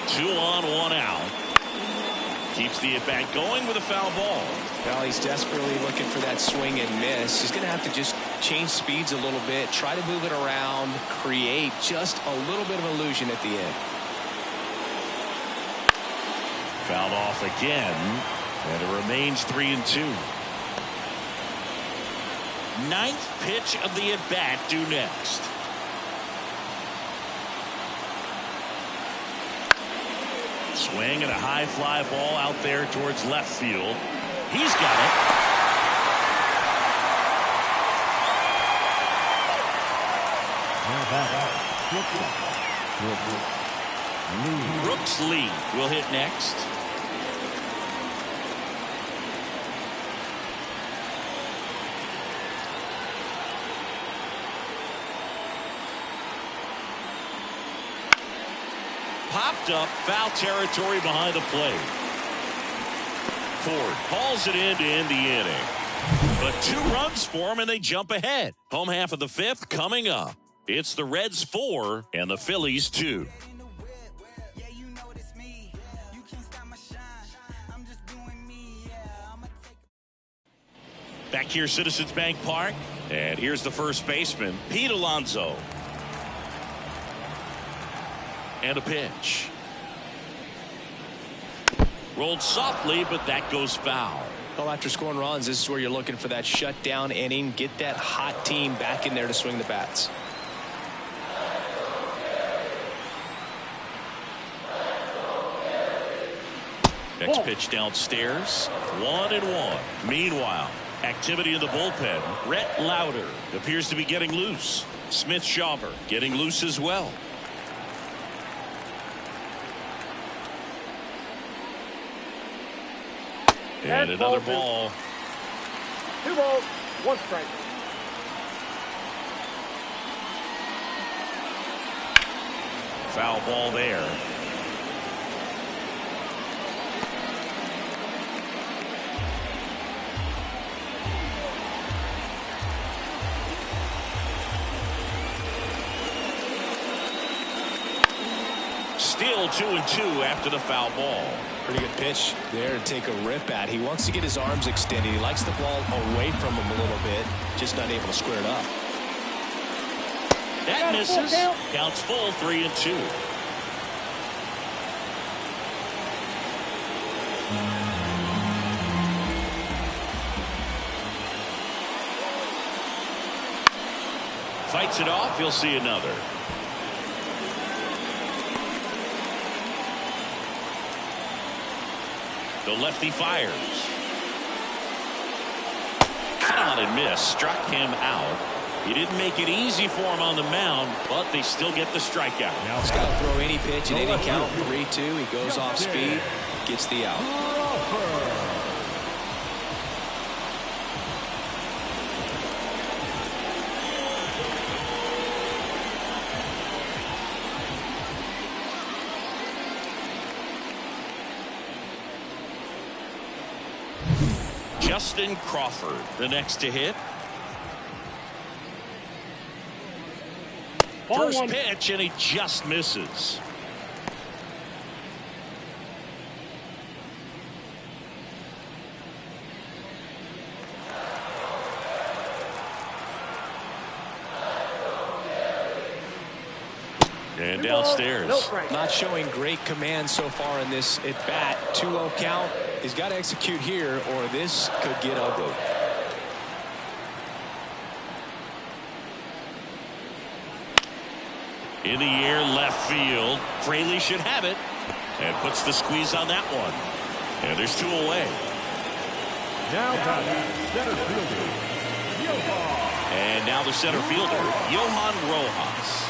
Speaker 2: Two on, 1 out. Keeps the at-bat going with a foul ball.
Speaker 1: Well, he's desperately looking for that swing and miss. He's going to have to just change speeds a little bit, try to move it around, create just a little bit of illusion at the end.
Speaker 2: Fouled off again, and it remains 3-2. 9th pitch of the at-bat due next. Swing and a high fly ball out there towards left field. He's got it. Brooks Lee will hit next. Popped up, foul territory behind the plate. Ford hauls it in to end the inning. But 2 runs for him, and they jump ahead. Home half of the 5th coming up. It's the Reds 4 and the Phillies 2. Back here, Citizens Bank Park. And here's the first baseman, Pete Alonso. And a pitch. Rolled softly, but that goes foul.
Speaker 1: Well, after scoring runs, this is where you're looking for that shutdown inning. Get that hot team back in there to swing the bats.
Speaker 2: Next pitch downstairs. 1-1. Meanwhile, activity in the bullpen. Rhett Lauder appears to be getting loose. Smith Shawver getting loose as well. And another ball.
Speaker 4: 2 balls, 1 strike.
Speaker 2: Foul ball there. Still 2-2 after the foul ball.
Speaker 1: Pretty good pitch there to take a rip at. He wants to get his arms extended. He likes the ball away from him a little bit, just not able to square it up.
Speaker 2: That misses. Counts full, 3-2. Fights it off. He'll see another. The lefty fires. Cut on and miss. Struck him out. He didn't make it easy for him on the mound, but they still get the strikeout.
Speaker 1: Now he's got to throw any pitch at any count. 3-2. He goes off speed, gets the out.
Speaker 2: Justin Crawford, the next to hit. First pitch, and he just misses. And downstairs.
Speaker 1: Not showing great command so far in this at bat. 2-0 count. He's got to execute here, or this could get ugly.
Speaker 2: In the air, left field. Fraley should have it, and puts the squeeze on that one. And there's 2 away.
Speaker 3: Now center fielder, Johan.
Speaker 2: And now the center fielder, Johan Rojas.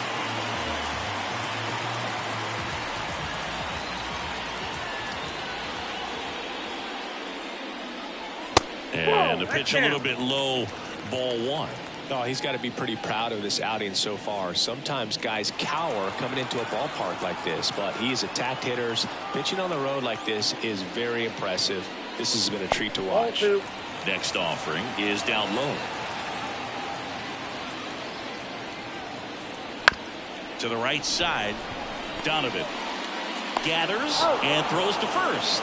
Speaker 2: And the pitch a little bit low, ball 1.
Speaker 1: Oh, he's got to be pretty proud of this outing so far. Sometimes guys cower coming into a ballpark like this, but he's attacked hitters. Pitching on the road like this is very impressive. This has been a treat to watch.
Speaker 2: Next offering is down low. To the right side, Donovan gathers and throws to first.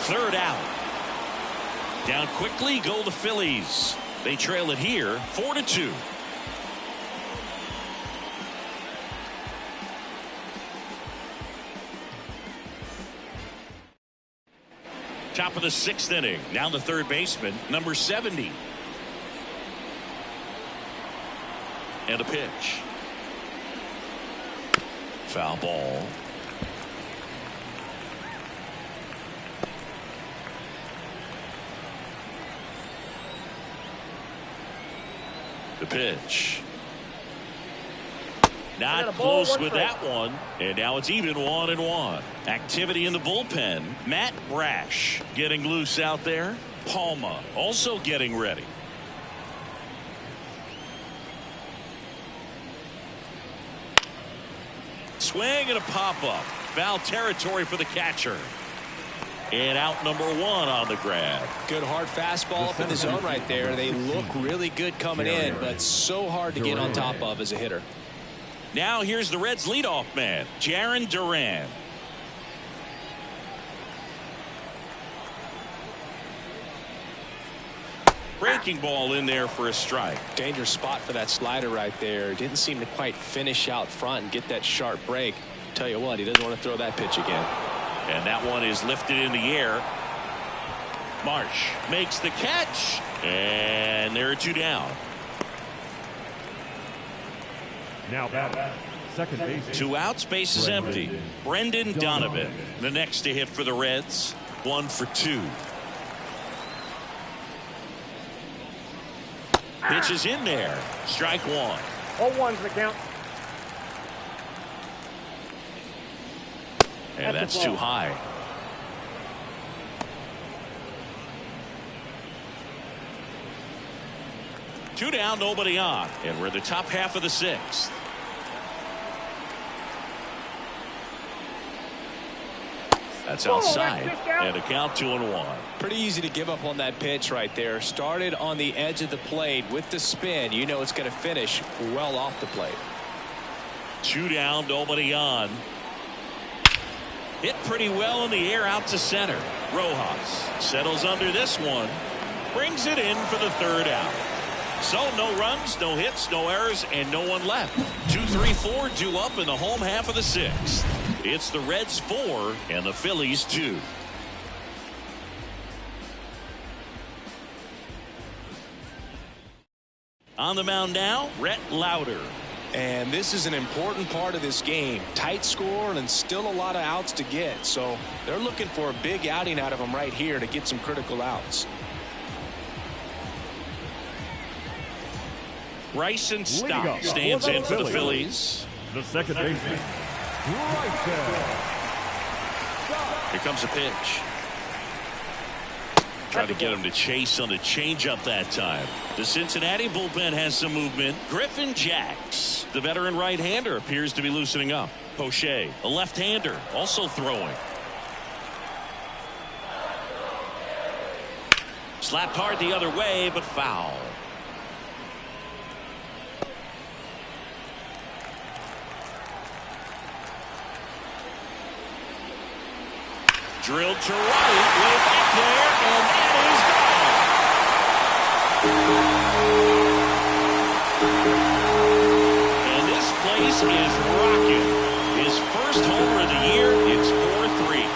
Speaker 2: Third out. Down quickly go the Phillies. They trail it here 4-2. Top of the 6th inning. Now the third baseman, number 70. And a pitch. Foul ball. The pitch. Not close with that one. And now it's even 1-1. Activity in the bullpen. Matt Brash getting loose out there. Palma also getting ready. Swing and a pop-up. Foul territory for the catcher. And out number 1 on the grab.
Speaker 1: Good hard fastball up in the zone right there. They look really good coming in, but so hard to get on top of as a hitter.
Speaker 2: Now here's the Reds leadoff man, Jarren Duran. Breaking ball in there for a strike.
Speaker 1: Dangerous spot for that slider right there. Didn't seem to quite finish out front and get that sharp break. Tell you what, he doesn't want to throw that pitch again.
Speaker 2: And that one is lifted in the air. Marsh makes the catch. And there are 2 down.
Speaker 3: Now batting, second base.
Speaker 2: 2 outs, base is empty. Brendan Donovan, the next to hit for the Reds. 1 for 2. Pitch is in there. Strike 1.
Speaker 4: 0-1's the count.
Speaker 2: And that's too high. Two down, nobody on. And we're in the top half of the 6th. That's outside. And a count 2-1.
Speaker 1: Pretty easy to give up on that pitch right there. Started on the edge of the plate with the spin. You know it's going to finish well off the plate.
Speaker 2: 2 down, nobody on. Hit pretty well in the air out to center. Rojas settles under this one. Brings it in for the third out. So no runs, no hits, no errors, and no one left. 2, 3, 4 due up in the home half of the sixth. It's the Reds 4 and the Phillies 2. On the mound now, Rhett Lauder.
Speaker 1: And this is an important part of this game. Tight score and still a lot of outs to get. So they're looking for a big outing out of him right here to get some critical outs.
Speaker 2: Bryson Stott stands in for the Phillies.
Speaker 3: The second baseman, Bryson.
Speaker 2: Here comes a pitch. Trying to get him to chase on the changeup that time. The Cincinnati bullpen has some movement. Griffin Jacks, the veteran right-hander, appears to be loosening up. Poche, a left-hander, also throwing. Slapped hard the other way, but foul. Drilled to right, way back there, and that is gone. And this place is rocking. His first homer of the year, it's 4-3.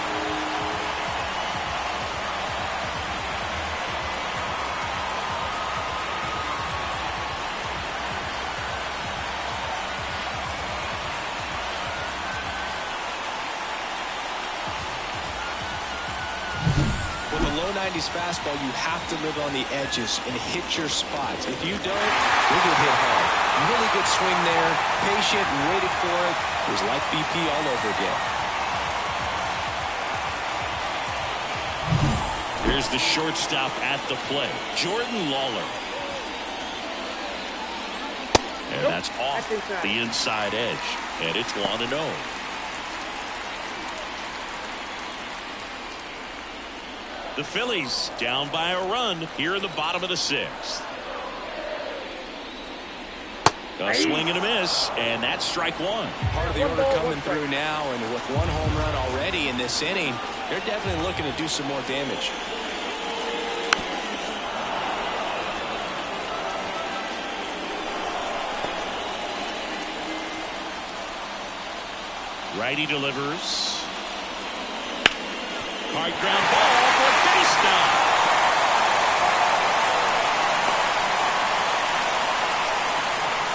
Speaker 1: With a low 90s fastball, you have to live on the edges and hit your spots. If you don't, you'll get hit hard. Really good swing there, patient and waited for it. It was like BP all over again.
Speaker 2: Here's the shortstop at the plate, Jordan Lawler. And that's off the inside edge, and it's 1-0. The Phillies down by a run here in the bottom of the sixth. A swing and a miss, and that's strike one.
Speaker 1: Part of the order coming through now, and with one home run already in this inning, they're definitely looking to do some more damage.
Speaker 2: Righty delivers. Hard ground ball for a base knock.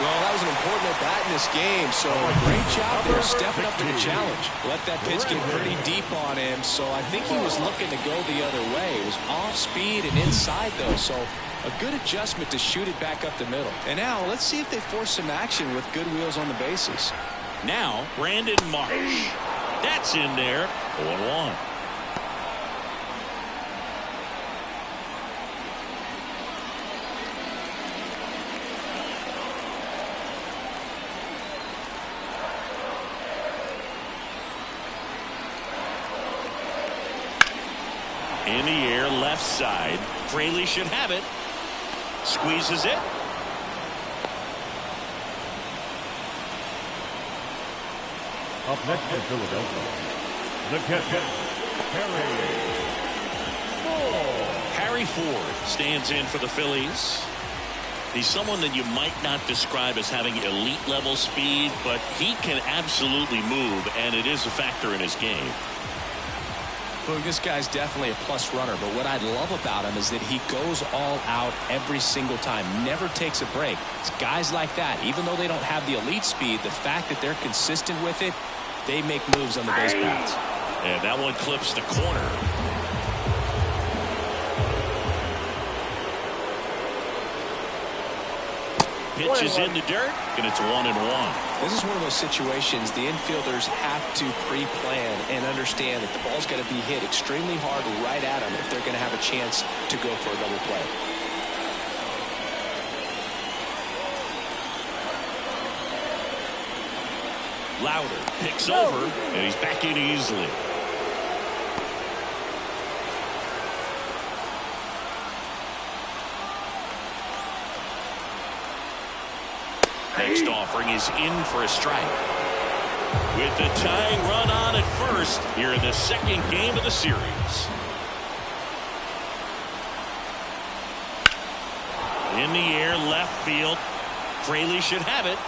Speaker 1: Well, that was an important at bat in this game, so great job there stepping up to the challenge. Let that pitch get pretty deep on him, so I think he was looking to go the other way. It was off speed and inside, though, so a good adjustment to shoot it back up the middle. And now let's see if they force some action with good wheels on the bases.
Speaker 2: Now Brandon Marsh. That's in there. 0-1. In the air, left side. Fraley should have it. Squeezes it.
Speaker 3: Up next in Philadelphia, the catcher,
Speaker 2: Harry Ford stands in for the Phillies. He's someone that you might not describe as having elite level speed, but he can absolutely move, and it is a factor in his game.
Speaker 1: Look, this guy's definitely a plus runner, but what I love about him is that he goes all out every single time, never takes a break. It's guys like that, even though they don't have the elite speed, the fact that they're consistent with it, they make moves on the base paths.
Speaker 2: And that one clips the corner. Pitch is in the dirt, and it's 1-1.
Speaker 1: This is one of those situations the infielders have to pre-plan and understand that the ball's got to be hit extremely hard right at them if they're going to have a chance to go for a double play.
Speaker 2: Lauder picks over, and he's back in easily. Next offering is in for a strike. with the tying run on at first here in the second game of the series. In the air, left field. Fraley should have it.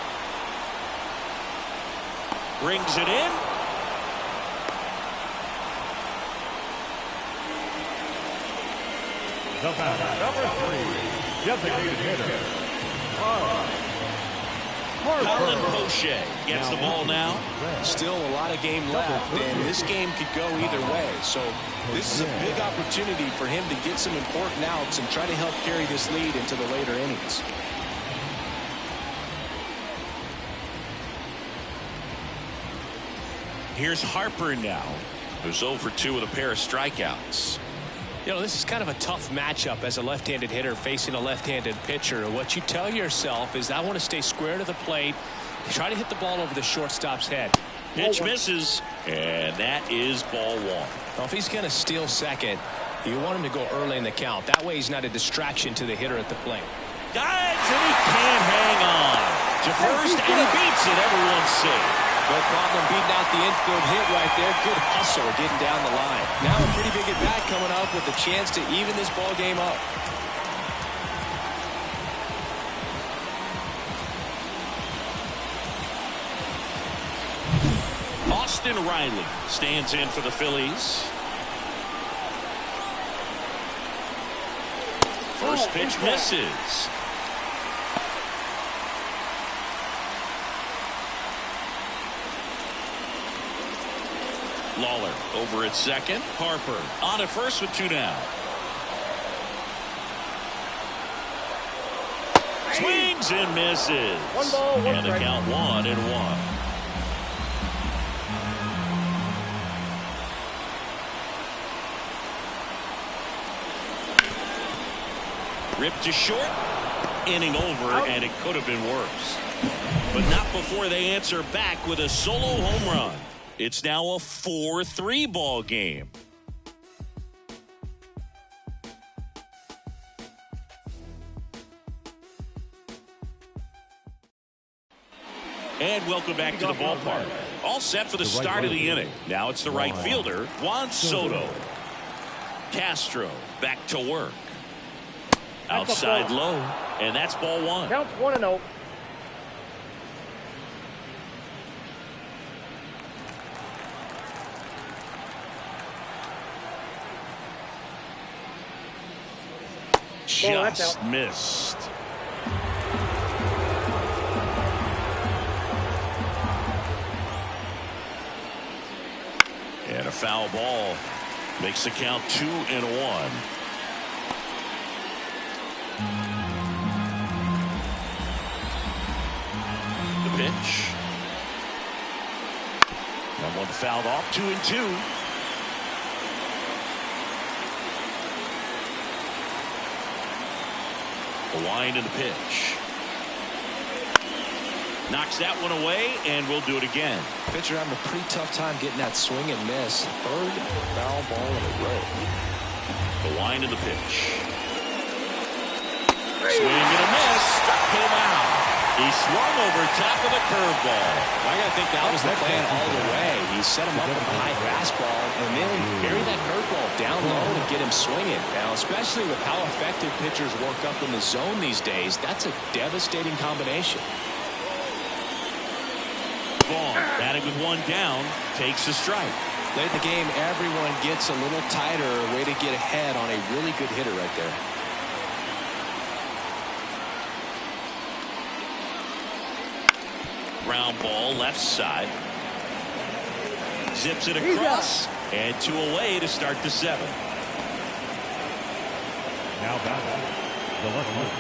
Speaker 2: Brings it in.
Speaker 3: The batter, number 3, designated hitter,
Speaker 2: Colin Poche gets the ball now.
Speaker 1: Still a lot of game left, and this game could go either way. So this is a big opportunity for him to get some important outs and try to help carry this lead into the later innings.
Speaker 2: Here's Harper now, who's 0 for 2 with a pair of strikeouts.
Speaker 1: You know, this is kind of a tough matchup as a left-handed hitter facing a left-handed pitcher. What you tell yourself is, I want to stay square to the plate, try to hit the ball over the shortstop's head.
Speaker 2: Pitch misses, and that is ball 1.
Speaker 1: Well, if he's going to steal second, you want him to go early in the count. That way he's not a distraction to the hitter at the plate.
Speaker 2: Dives, and he can't hang on to first, and he beats it. Everyone's safe.
Speaker 1: No problem beating out the infield hit right there. Good hustle getting down the line. Now a pretty big at-bat coming up with a chance to even this ball game up.
Speaker 2: Austin Riley stands in for the Phillies. First pitch misses. Lawler over at second. Harper on at first with 2 down. Swings and misses.
Speaker 4: 1 ball, 1
Speaker 2: and the
Speaker 4: strike.
Speaker 2: count 1-1. Ripped to short. Inning over, and it could have been worse. But not before they answer back with a solo home run. It's now a 4-3 ball game. And welcome back to the ballpark. All set for the start of the inning. Now it's the right fielder, Juan Soto. Castro back to work. Outside low, and that's ball 1.
Speaker 4: Counts 1-0.
Speaker 2: Just missed. And a foul ball makes the count 2-1. The pitch. And one fouled off. 2-2. The wind and the pitch. Knocks that one away, and we'll do it again.
Speaker 1: Pitcher having a pretty tough time getting that swing and miss. Third foul ball in a row.
Speaker 2: The wind and the pitch. Swing and a miss. Struck him out. He swung over top of the curveball.
Speaker 1: I got to think that was the plan all the way. He set him up with a high fastball and then carry that curveball down low to get him swinging. Now, especially with how effective pitchers work up in the zone these days, that's a devastating combination.
Speaker 2: Vaughn, batting with 1 down, takes a strike.
Speaker 1: Late in the game, everyone gets a little tighter. Way to get ahead on a really good hitter right there.
Speaker 2: Ground ball left side. Zips it across, and 2 away to start the 7th.
Speaker 3: now batting, the left fielder,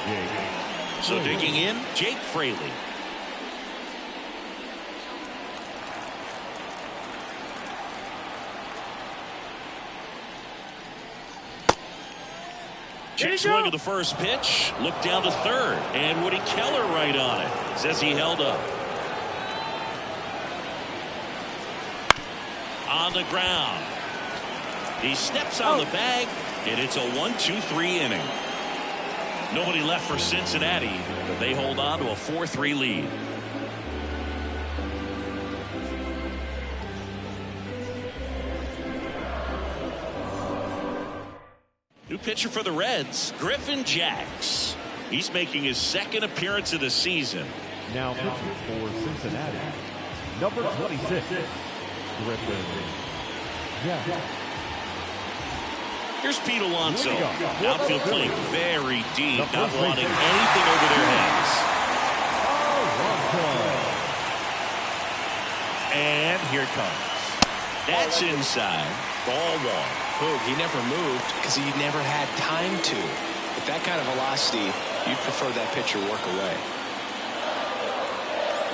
Speaker 3: Jake.
Speaker 2: So digging in, Jake Fraley. Check swing of the first pitch. Look down to third. And Woody Keller right on it. Says he held up. On the ground. He steps on the bag. And it's a 1-2-3 inning. Nobody left for Cincinnati. But they hold on to a 4-3 lead. New pitcher for the Reds, Griffin Jax. He's making his second appearance of the season.
Speaker 3: Now pitching for Cincinnati, number 26, Griffin Jax.
Speaker 2: Here's Pete Alonso. Outfield playing very deep, not wanting anything over their heads. And here it comes. That's inside. Ball one.
Speaker 1: Boog, he never moved because he never had time to. With that kind of velocity, you'd prefer that pitcher work away.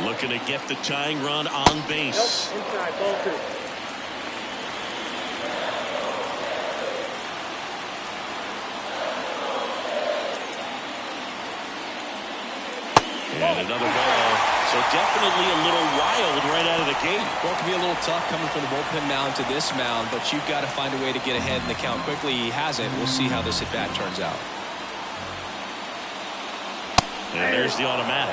Speaker 2: Looking to get the tying run on base.
Speaker 4: Nope, inside, ball two.
Speaker 2: And another ball. So definitely a little wild right out of the gate.
Speaker 1: Well, it can be a little tough coming from the bullpen mound to this mound, but you've got to find a way to get ahead in the count quickly. He hasn't. We'll see how this at-bat turns out.
Speaker 2: And there's the automatic.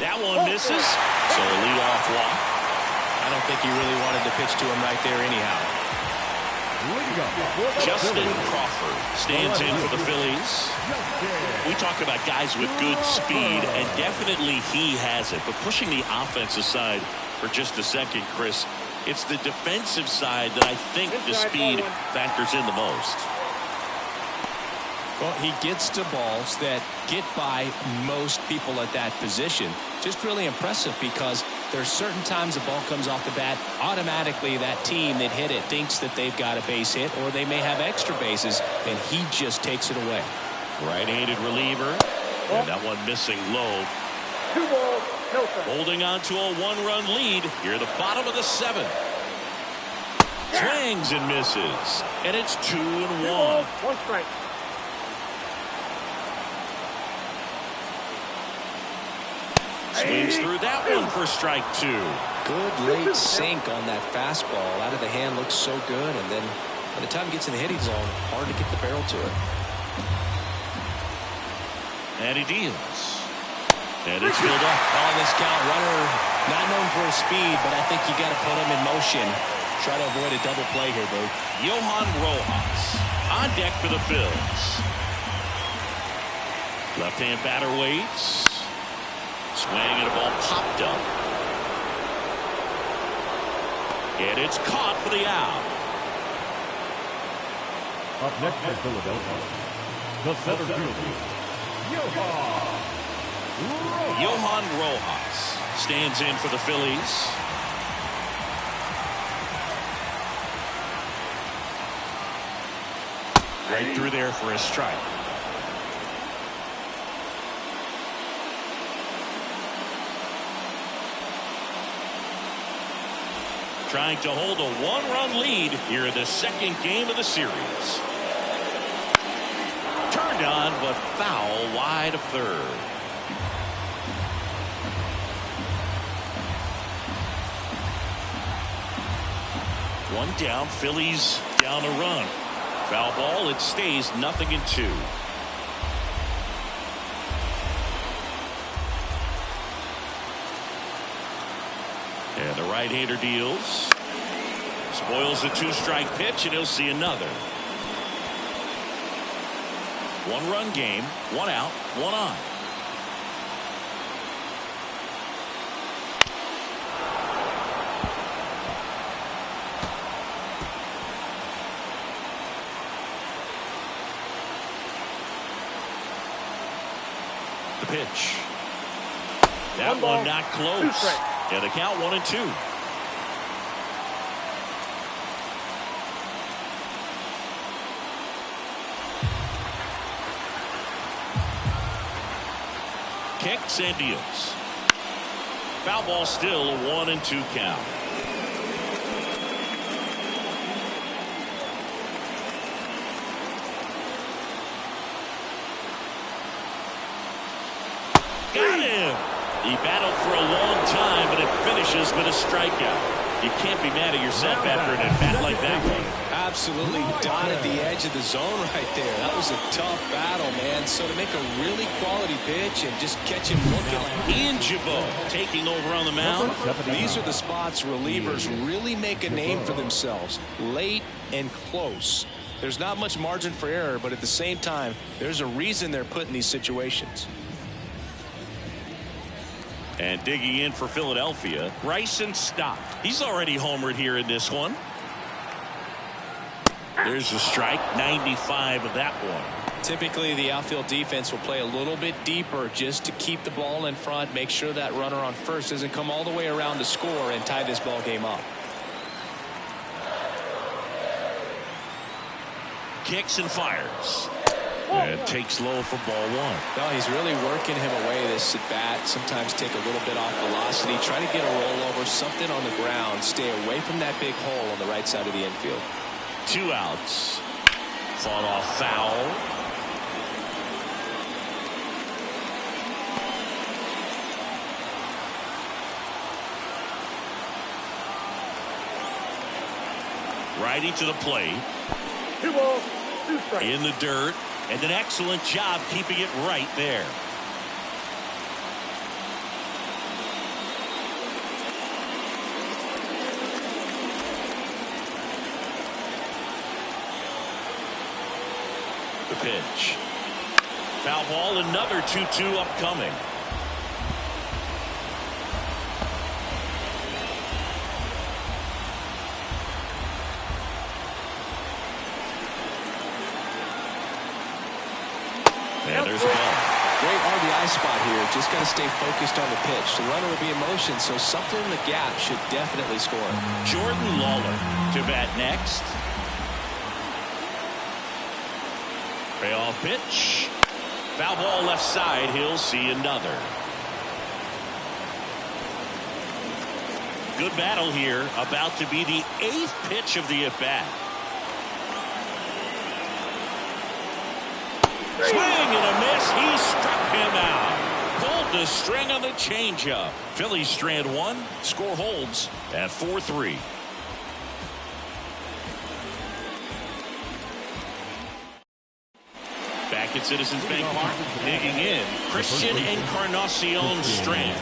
Speaker 2: That one misses. So a leadoff walk.
Speaker 1: I don't think he really wanted to pitch to him right there anyhow.
Speaker 2: Justin Crawford stands in for the Phillies. We talk about guys with good speed, and definitely he has it. But pushing the offense aside for just a second, Chris, it's the defensive side that I think the speed factors in the most.
Speaker 1: Well, he gets to balls that get by most people at that position. Just really impressive because there's certain times the ball comes off the bat, automatically that team that hit it thinks that they've got a base hit or they may have extra bases, and he just takes it away.
Speaker 2: Right-handed reliever, and that one missing low.
Speaker 4: 2 balls, no strike.
Speaker 2: Holding on to a 1-run lead here at the bottom of the 7th. Swings and misses, and it's 2-1.
Speaker 4: 2 balls, 1 strike.
Speaker 2: Swings through that one for strike 2.
Speaker 1: Good late sink on that fastball. Out of the hand looks so good, and then by the time he gets in the hitting zone, hard to get the barrel to it.
Speaker 2: And he deals. And it's filled up.
Speaker 1: On this count, runner not known for his speed, but I think you got to put him in motion. Try to avoid a double play here, Boo.
Speaker 2: Johan Rojas on deck for the Phillies. Left-hand batter waits. Swing and a ball popped up. And it's caught for the out.
Speaker 3: Up next for Philadelphia, the center fielder,
Speaker 2: Johan Rojas stands in for the Phillies. Right through there for a strike. Trying to hold a 1-run lead here in the second game of the series. Turned on, but foul wide of third. One down, Phillies down a run. Foul ball, it stays 0-2. And the right-hander deals. Spoils a 2-strike pitch, and he'll see another. 1-run game, 1 out, 1 on. The pitch. That one not close. And the count 1-2. Kicks and deals. Foul ball, still a 1-2 count. Got him. He battled for a long time, but it finishes with a strikeout. You can't be mad at yourself after an at-bat like that one.
Speaker 1: Absolutely dotted the edge of the zone right there. That was a tough battle, man. So to make a really quality pitch and just catch him looking like...
Speaker 2: Ian Jabot taking over on the mound.
Speaker 1: These are the spots relievers really make a name for themselves. Late and close. There's not much margin for error, but at the same time, there's a reason they're put in these situations.
Speaker 2: And digging in for Philadelphia, Bryson Stott. He's already homered here in this one. There's a strike, 95 of that one.
Speaker 1: Typically, the outfield defense will play a little bit deeper just to keep the ball in front, make sure that runner on first doesn't come all the way around to score and tie this ball game up.
Speaker 2: Kicks and fires. And takes low for ball one.
Speaker 1: No, he's really working him away this at bat. Sometimes take a little bit off velocity. Try to get a rollover, something on the ground. Stay away from that big hole on the right side of the infield.
Speaker 2: 2 outs. Fought off foul. Righty to the plate.
Speaker 4: 2 balls, 2 strikes.
Speaker 2: In the dirt. And an excellent job keeping it right there. The pitch. Foul ball, another 2-2 upcoming. And there's a ball.
Speaker 1: Great RBI spot here. Just got to stay focused on the pitch. The runner will be in motion, so something in the gap should definitely score.
Speaker 2: Jordan Lawler to bat next. Payoff pitch. Foul ball left side. He'll see another. Good battle here. About to be the 8th pitch of the at-bat. Swing and a miss. He struck him out. Pulled the string on the changeup. Phillies strand 1. Score holds at 4-3. Back at Citizens Bank Park, digging in, Christian Encarnacion Strand.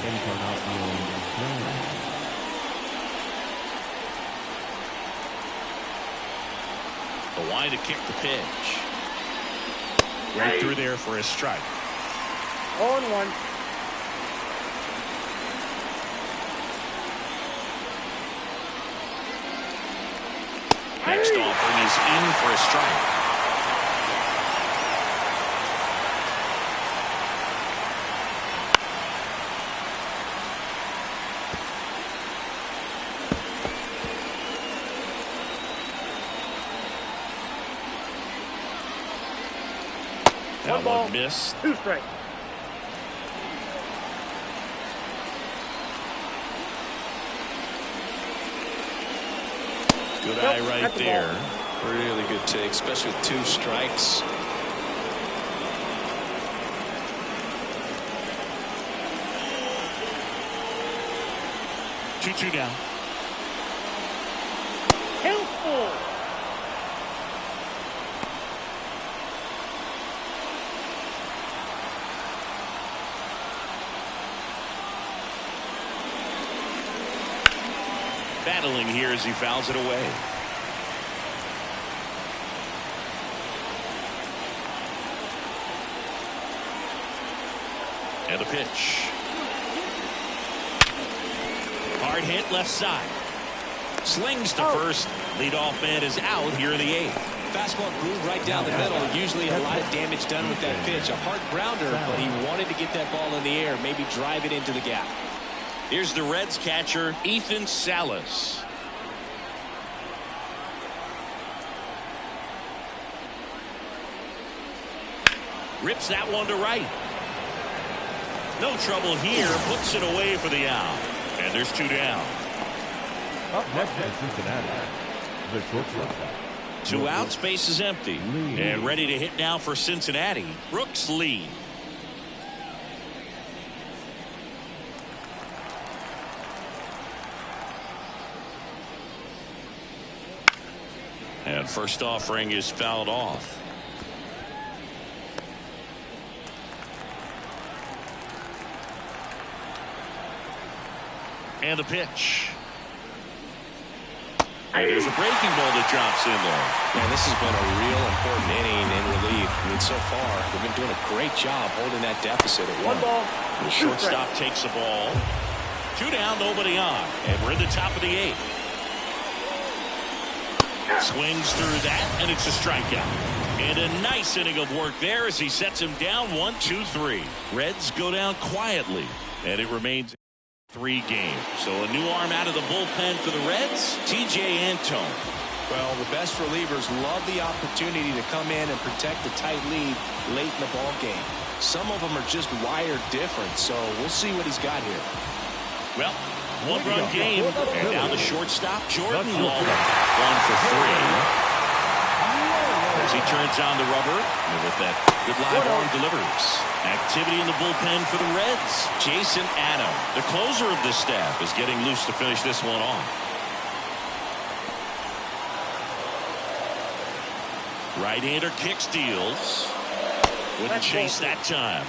Speaker 2: The wide to kick the pitch. Right through there for a strike.
Speaker 4: 0-1.
Speaker 2: Next offering is in for a strike. That one missed.
Speaker 4: 2 strikes.
Speaker 2: Good eye right there.
Speaker 1: Really good take, especially with 2 strikes.
Speaker 2: Two down.
Speaker 4: Helpful.
Speaker 2: Battling here as he fouls it away. And the pitch. Hard hit left side. Slings to first. Leadoff man is out here in the 8th.
Speaker 1: Fastball groove right down the middle. Usually a lot of damage done with that pitch. A hard grounder, but he wanted to get that ball in the air, maybe drive it into the gap.
Speaker 2: Here's the Reds catcher, Ethan Salas. Rips that one to right. No trouble here. Puts it away for the out. And there's 2 down.
Speaker 3: Up next is Cincinnati. The shortstop.
Speaker 2: 2 outs, base is empty. And ready to hit now for Cincinnati, Brooks Lee. And first offering is fouled off. And the pitch. And there's a breaking ball that drops in there.
Speaker 1: Man, this has been a real important inning in relief. I mean, so far, they've been doing a great job holding that deficit at 1.
Speaker 2: The shortstop takes the ball. 2 down, nobody on. And we're in the top of the 8th. Swings through that, and it's a strikeout. And a nice inning of work there as he sets him down 1, 2, 3. Reds go down quietly, and it remains 3 games. So a new arm out of the bullpen for the Reds, T.J. Antone.
Speaker 1: Well, the best relievers love the opportunity to come in and protect the tight lead late in the ball game. Some of them are just wired different, so we'll see what he's got here.
Speaker 2: Well, 1-run game, and now the shortstop, Jordan Lawler, 1 for 3. As he turns on the rubber, and with that good live arm delivers. Activity in the bullpen for the Reds. Jason Adam, the closer of the staff, is getting loose to finish this one off. Right-hander kick steals. Wouldn't chase that time.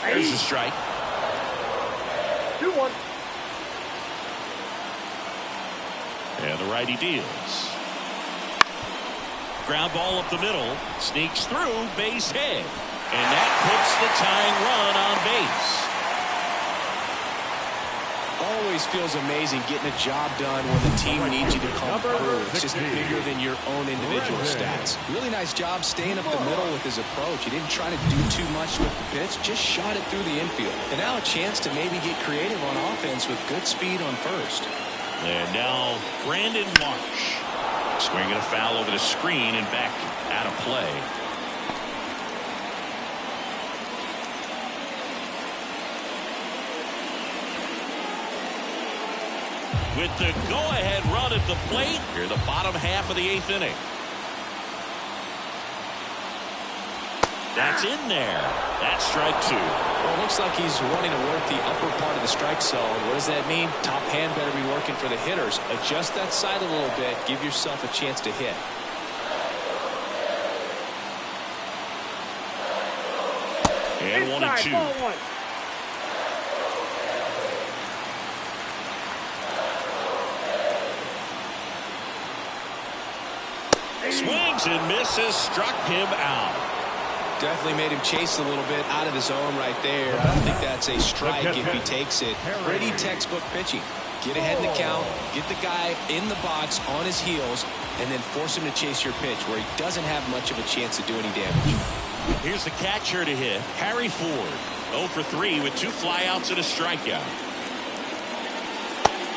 Speaker 2: There's the strike.
Speaker 4: 2-1.
Speaker 2: And the righty deals. Ground ball up the middle. Sneaks through. Base hit. And that puts the tying run on base.
Speaker 1: Always feels amazing getting a job done when the team needs you to come through. It's just bigger than your own individual stats. Really nice job staying up the middle with his approach. He didn't try to do too much with the pitch, just shot it through the infield. And now a chance to maybe get creative on offense with good speed on first.
Speaker 2: And now Brandon Marsh swinging a foul over the screen and back out of play. With the go-ahead run at the plate, here the bottom half of the 8th inning. That's in there. That's strike 2.
Speaker 1: Well, it looks like he's wanting to work the upper part of the strike zone. What does that mean? Top hand better be working for the hitters. Adjust that side a little bit. Give yourself a chance to hit.
Speaker 2: And 1 and 2.
Speaker 4: Ball 1.
Speaker 2: Swings and misses, struck him out.
Speaker 1: Definitely made him chase a little bit out of the zone right there. I don't think that's a strike if he takes it. Pretty textbook pitching. Get ahead in the count, get the guy in the box on his heels, and then force him to chase your pitch where he doesn't have much of a chance to do any damage.
Speaker 2: Here's the catcher to hit, Harry Ford. 0 for 3 with 2 flyouts and a strikeout.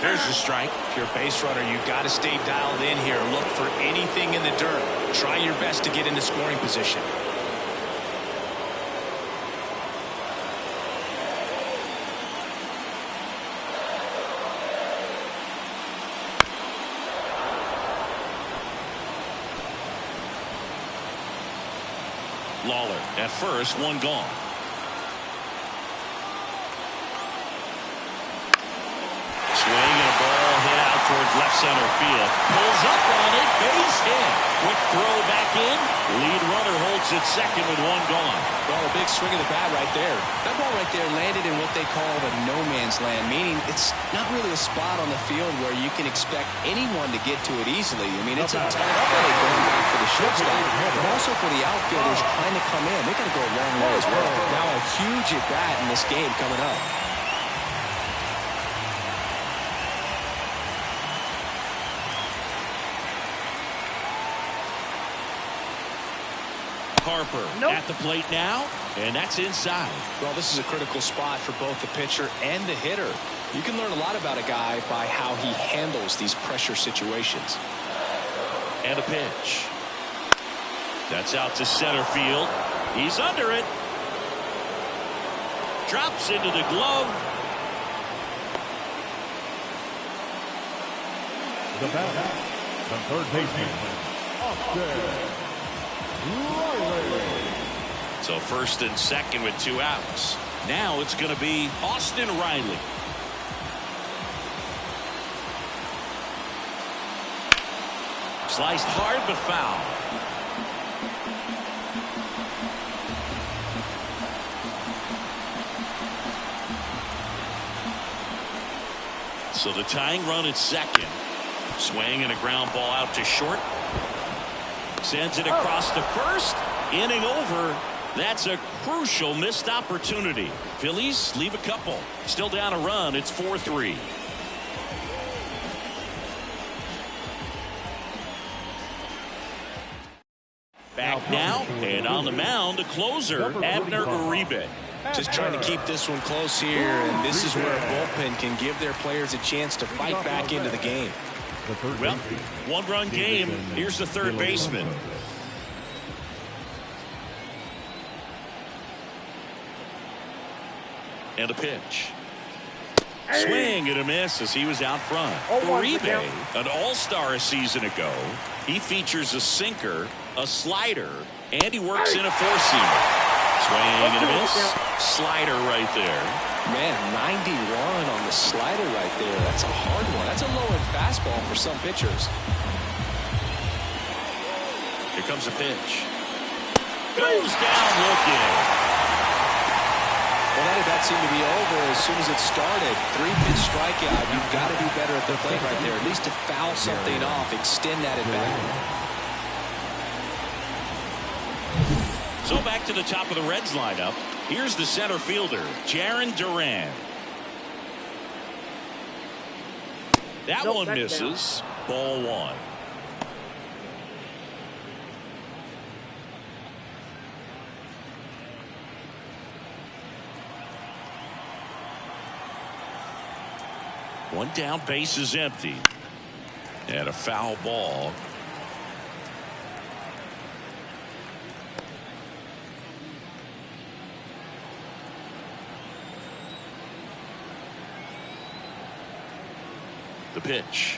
Speaker 2: There's the strike.
Speaker 1: If you're a base runner, you got to stay dialed in here. Look for anything in the dirt. Try your best to get into scoring position.
Speaker 2: Lawler at first, 1 gone. Swing and a ball hit out towards left center field. Pulls up on it, base hit. Quick throw back in. Lead runner holds it second with 1 gone.
Speaker 1: Well, a big swing of the bat right there. That ball right there landed in what they call the no man's land, meaning it's not really a spot on the field where you can expect anyone to get to it easily. I mean, it's a tough play going back for the shortstop, but also for the outfielders trying to come in. They got to go a long way as well. Now a huge at bat in this game coming up.
Speaker 2: Harper at the plate now, and that's inside.
Speaker 1: Well, this is a critical spot for both the pitcher and the hitter. You can learn a lot about a guy by how he handles these pressure situations.
Speaker 2: And a pitch. That's out to center field. He's under it. Drops into the glove.
Speaker 3: The batter, the third baseman, Austin.
Speaker 2: So first and second with 2 outs. Now it's going to be Austin Riley. Sliced hard but foul. So the tying run at second. Swing and a ground ball out to short. Sends it across to first. Inning over. That's a crucial missed opportunity. Phillies leave a couple. Still down a run. It's 4-3. Back now, and on the mound, a closer, Abner Uribe.
Speaker 1: Just trying to keep this one close here, and this is where a bullpen can give their players a chance to fight back into the game.
Speaker 2: Well, one-run game. Here's the third baseman. And a pitch. Swing and a miss as he was out front. Uribe, an all-star a season ago. He features a sinker, a slider, and he works in a four-seamer. Swing and a miss. Slider right there.
Speaker 1: Man, 91 on the slider right there. That's a hard one. That's a low-end fastball for some pitchers.
Speaker 2: Here comes a pitch. Goes down looking.
Speaker 1: Well, that at seemed to be over as soon as it started. 3-pitch strikeout. You've got to be better at the plate right there. At least to foul something off, extend that at bat.
Speaker 2: So back to the top of the Reds lineup. Here's the center fielder, Jarren Duran. That one misses. Ball one. One down, base is empty. And a foul ball. The pitch.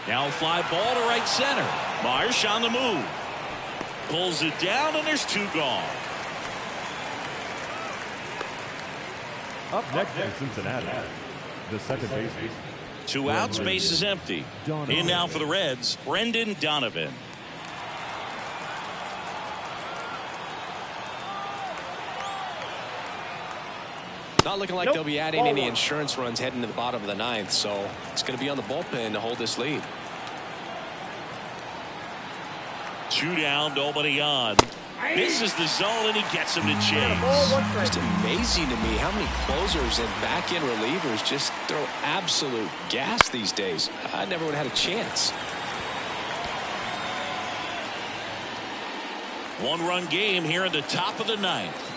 Speaker 2: Now a fly ball to right center. Marsh on the move. Pulls it down, and there's two gone.
Speaker 3: Up next in Cincinnati, the second baseman.
Speaker 2: Two outs, base is empty. In now for the Reds, Brendan Donovan.
Speaker 1: Not looking like they'll be adding any insurance runs heading to the bottom of the ninth, so it's going to be on the bullpen to hold this lead.
Speaker 2: Two down, nobody on. This is the zone, and he gets him to chase.
Speaker 1: Just amazing to me how many closers and back-end relievers just throw absolute gas these days. I never would have had a chance.
Speaker 2: One-run game here in the top of the ninth.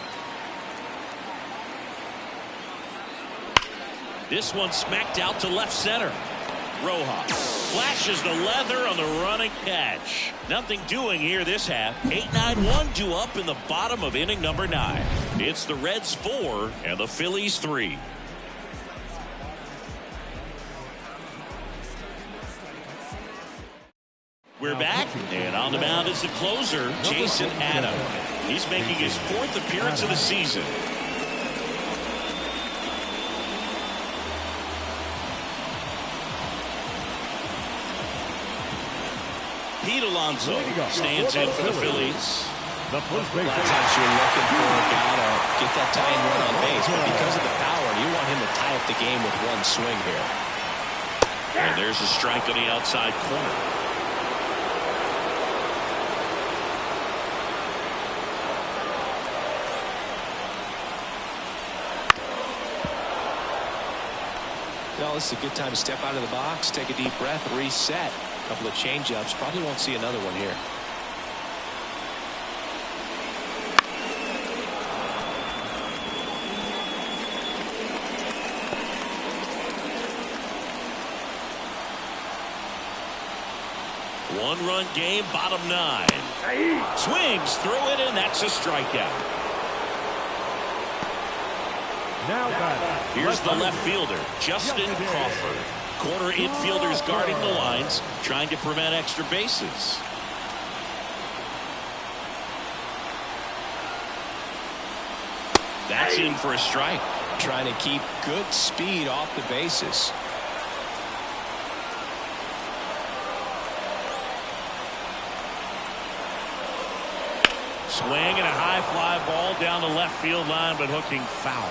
Speaker 2: This one smacked out to left center. Rojas flashes the leather on the running catch. Nothing doing here this half. 8-9-1 due up in the bottom of inning number 9. It's the Reds 4 and the Phillies 3. We're back, and on the mound is the closer, Jason Adam. He's making his 4th appearance of the season. Pete Alonso stands in for the Phillies.
Speaker 1: A lot of times you're looking for a guy to get that tying run on base, but because of the power, you want him to tie up the game with one swing here.
Speaker 2: And there's a strike on the outside corner.
Speaker 1: Well, this is a good time to step out of the box, take a deep breath, reset. A couple of change-ups. Probably won't see another one here.
Speaker 2: One-run game, bottom 9. Swings through it, and that's a strikeout.
Speaker 3: Now back.
Speaker 2: Here's the left fielder, Justin Crawford. Corner infielders guarding the lines, trying to prevent extra bases. That's in for a strike.
Speaker 1: Trying to keep good speed off the bases.
Speaker 2: Swing and a high fly ball down the left field line, but hooking foul.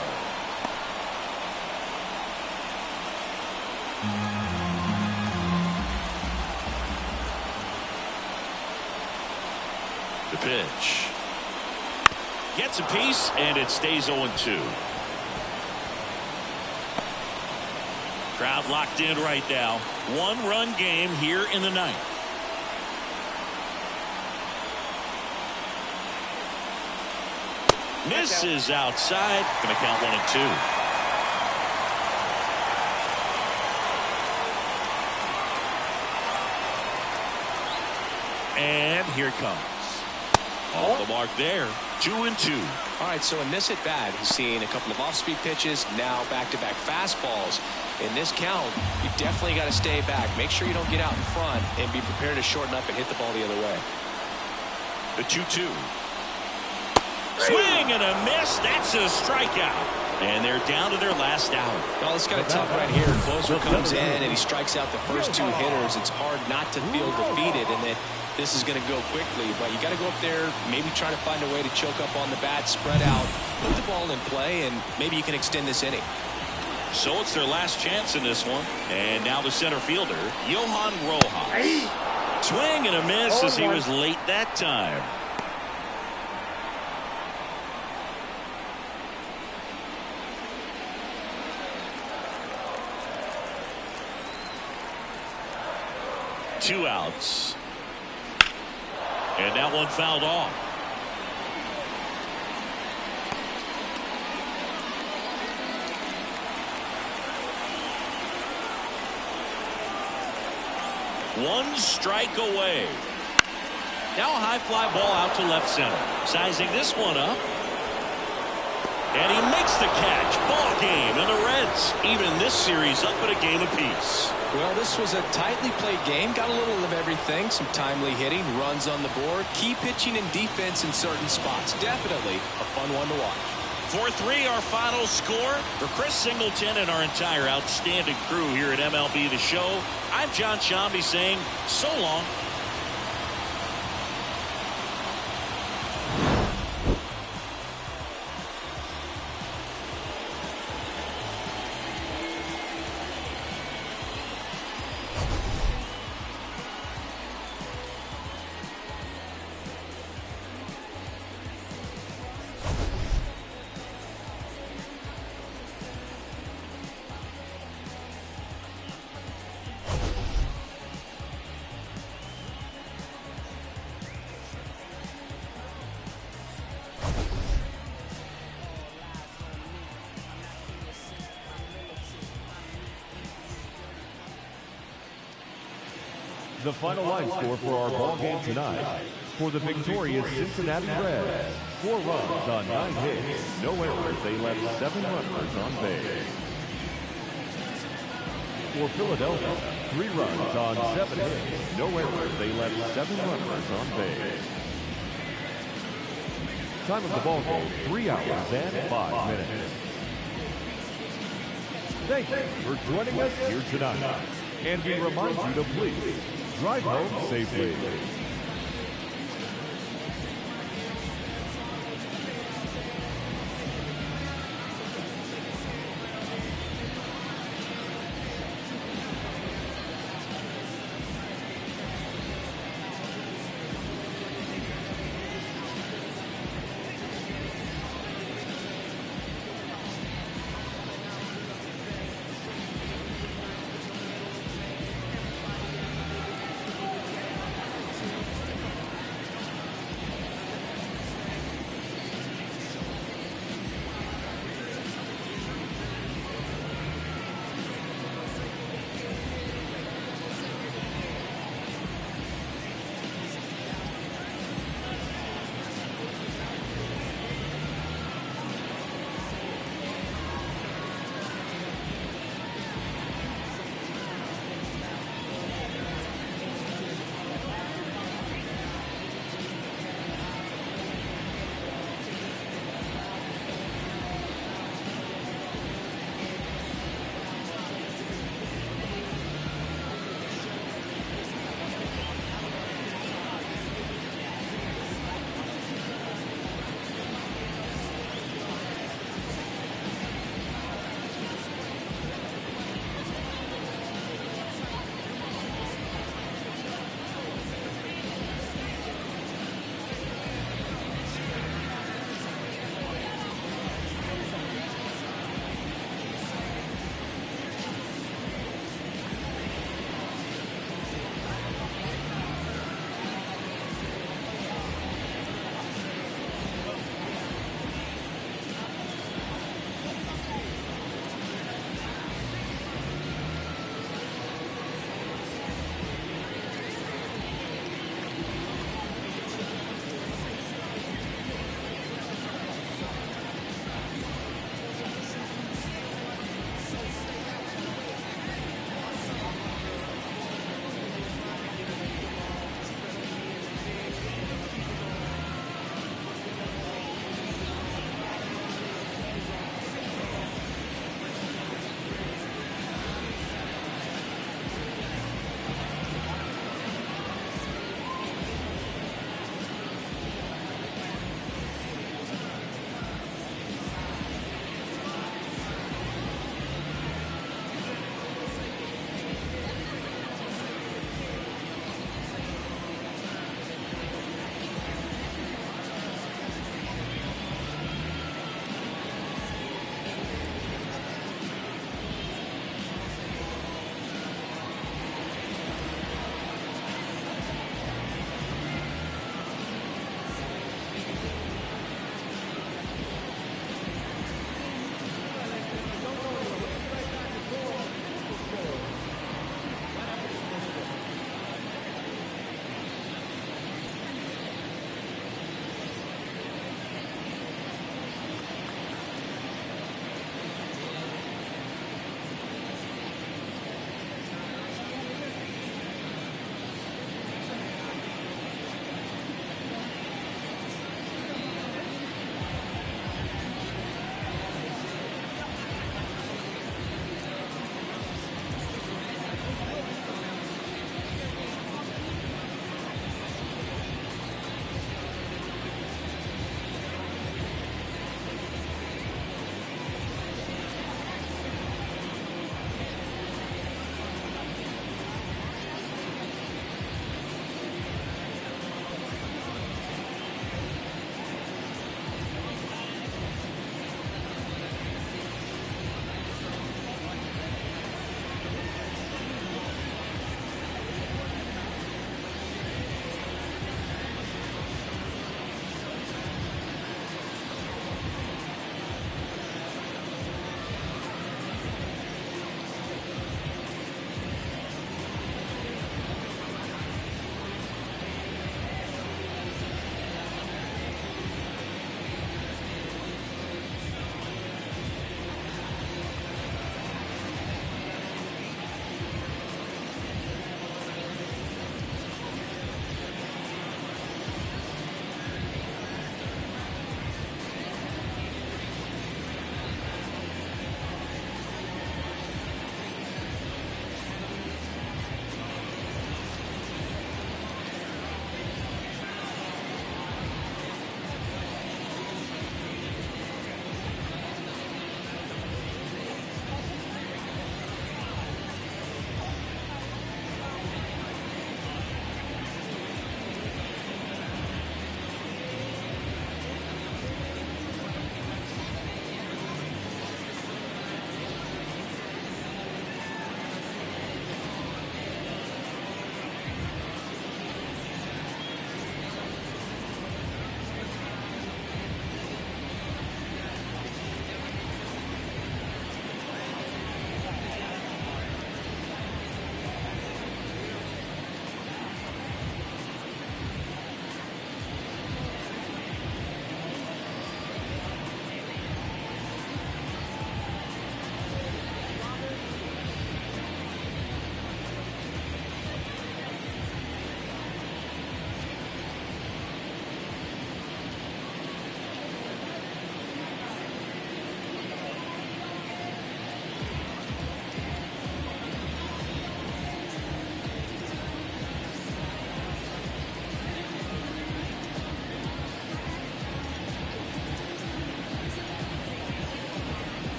Speaker 2: The pitch. Gets a piece, and it stays 0-2. Crowd locked in right now. 1-run game here in the ninth. Misses outside. Going to count 1-2. And here it comes. Off the mark there. 2-2.
Speaker 1: All right, so in this at bat, he's seen a couple of off-speed pitches, now back-to-back fastballs. In this count, you definitely got to stay back. Make sure you don't get out in front and be prepared to shorten up and hit the ball the other way.
Speaker 2: The 2-2. Swing and a miss. That's a strikeout. And they're down to their last out.
Speaker 1: Well, it's kind of tough right here. Closer comes in and he strikes out the first two hitters. It's hard not to feel defeated, and then this is going to go quickly. But you got to go up there, maybe try to find a way to choke up on the bat, spread out, put the ball in play, and maybe you can extend this inning.
Speaker 2: So it's their last chance in this one. And now the center fielder, Johan Rojas. Swing and a miss as he was late that time. Two outs. And that one fouled off. One strike away. Now a high fly ball out to left center. Sizing this one up. And he makes the catch. Ball game. And the Reds even this series up at a game apiece.
Speaker 1: Well, this was a tightly played game. Got a little of everything. Some timely hitting, runs on the board, key pitching and defense in certain spots. Definitely a fun one to watch.
Speaker 2: 4-3 our final score. For Chris Singleton and our entire outstanding crew here at MLB The Show, I'm John Shambi saying so long.
Speaker 3: The final line score for our ball game tonight. For the victorious Cincinnati Reds, 4 runs on 9 hits, no errors. They left 7 runners on base. For Philadelphia, 3 runs on 7 hits, no errors. They left 7 runners on base. Time of the ball game, 3 hours and 5 minutes. Thank you for joining us here tonight. And we remind you to please drive home safely.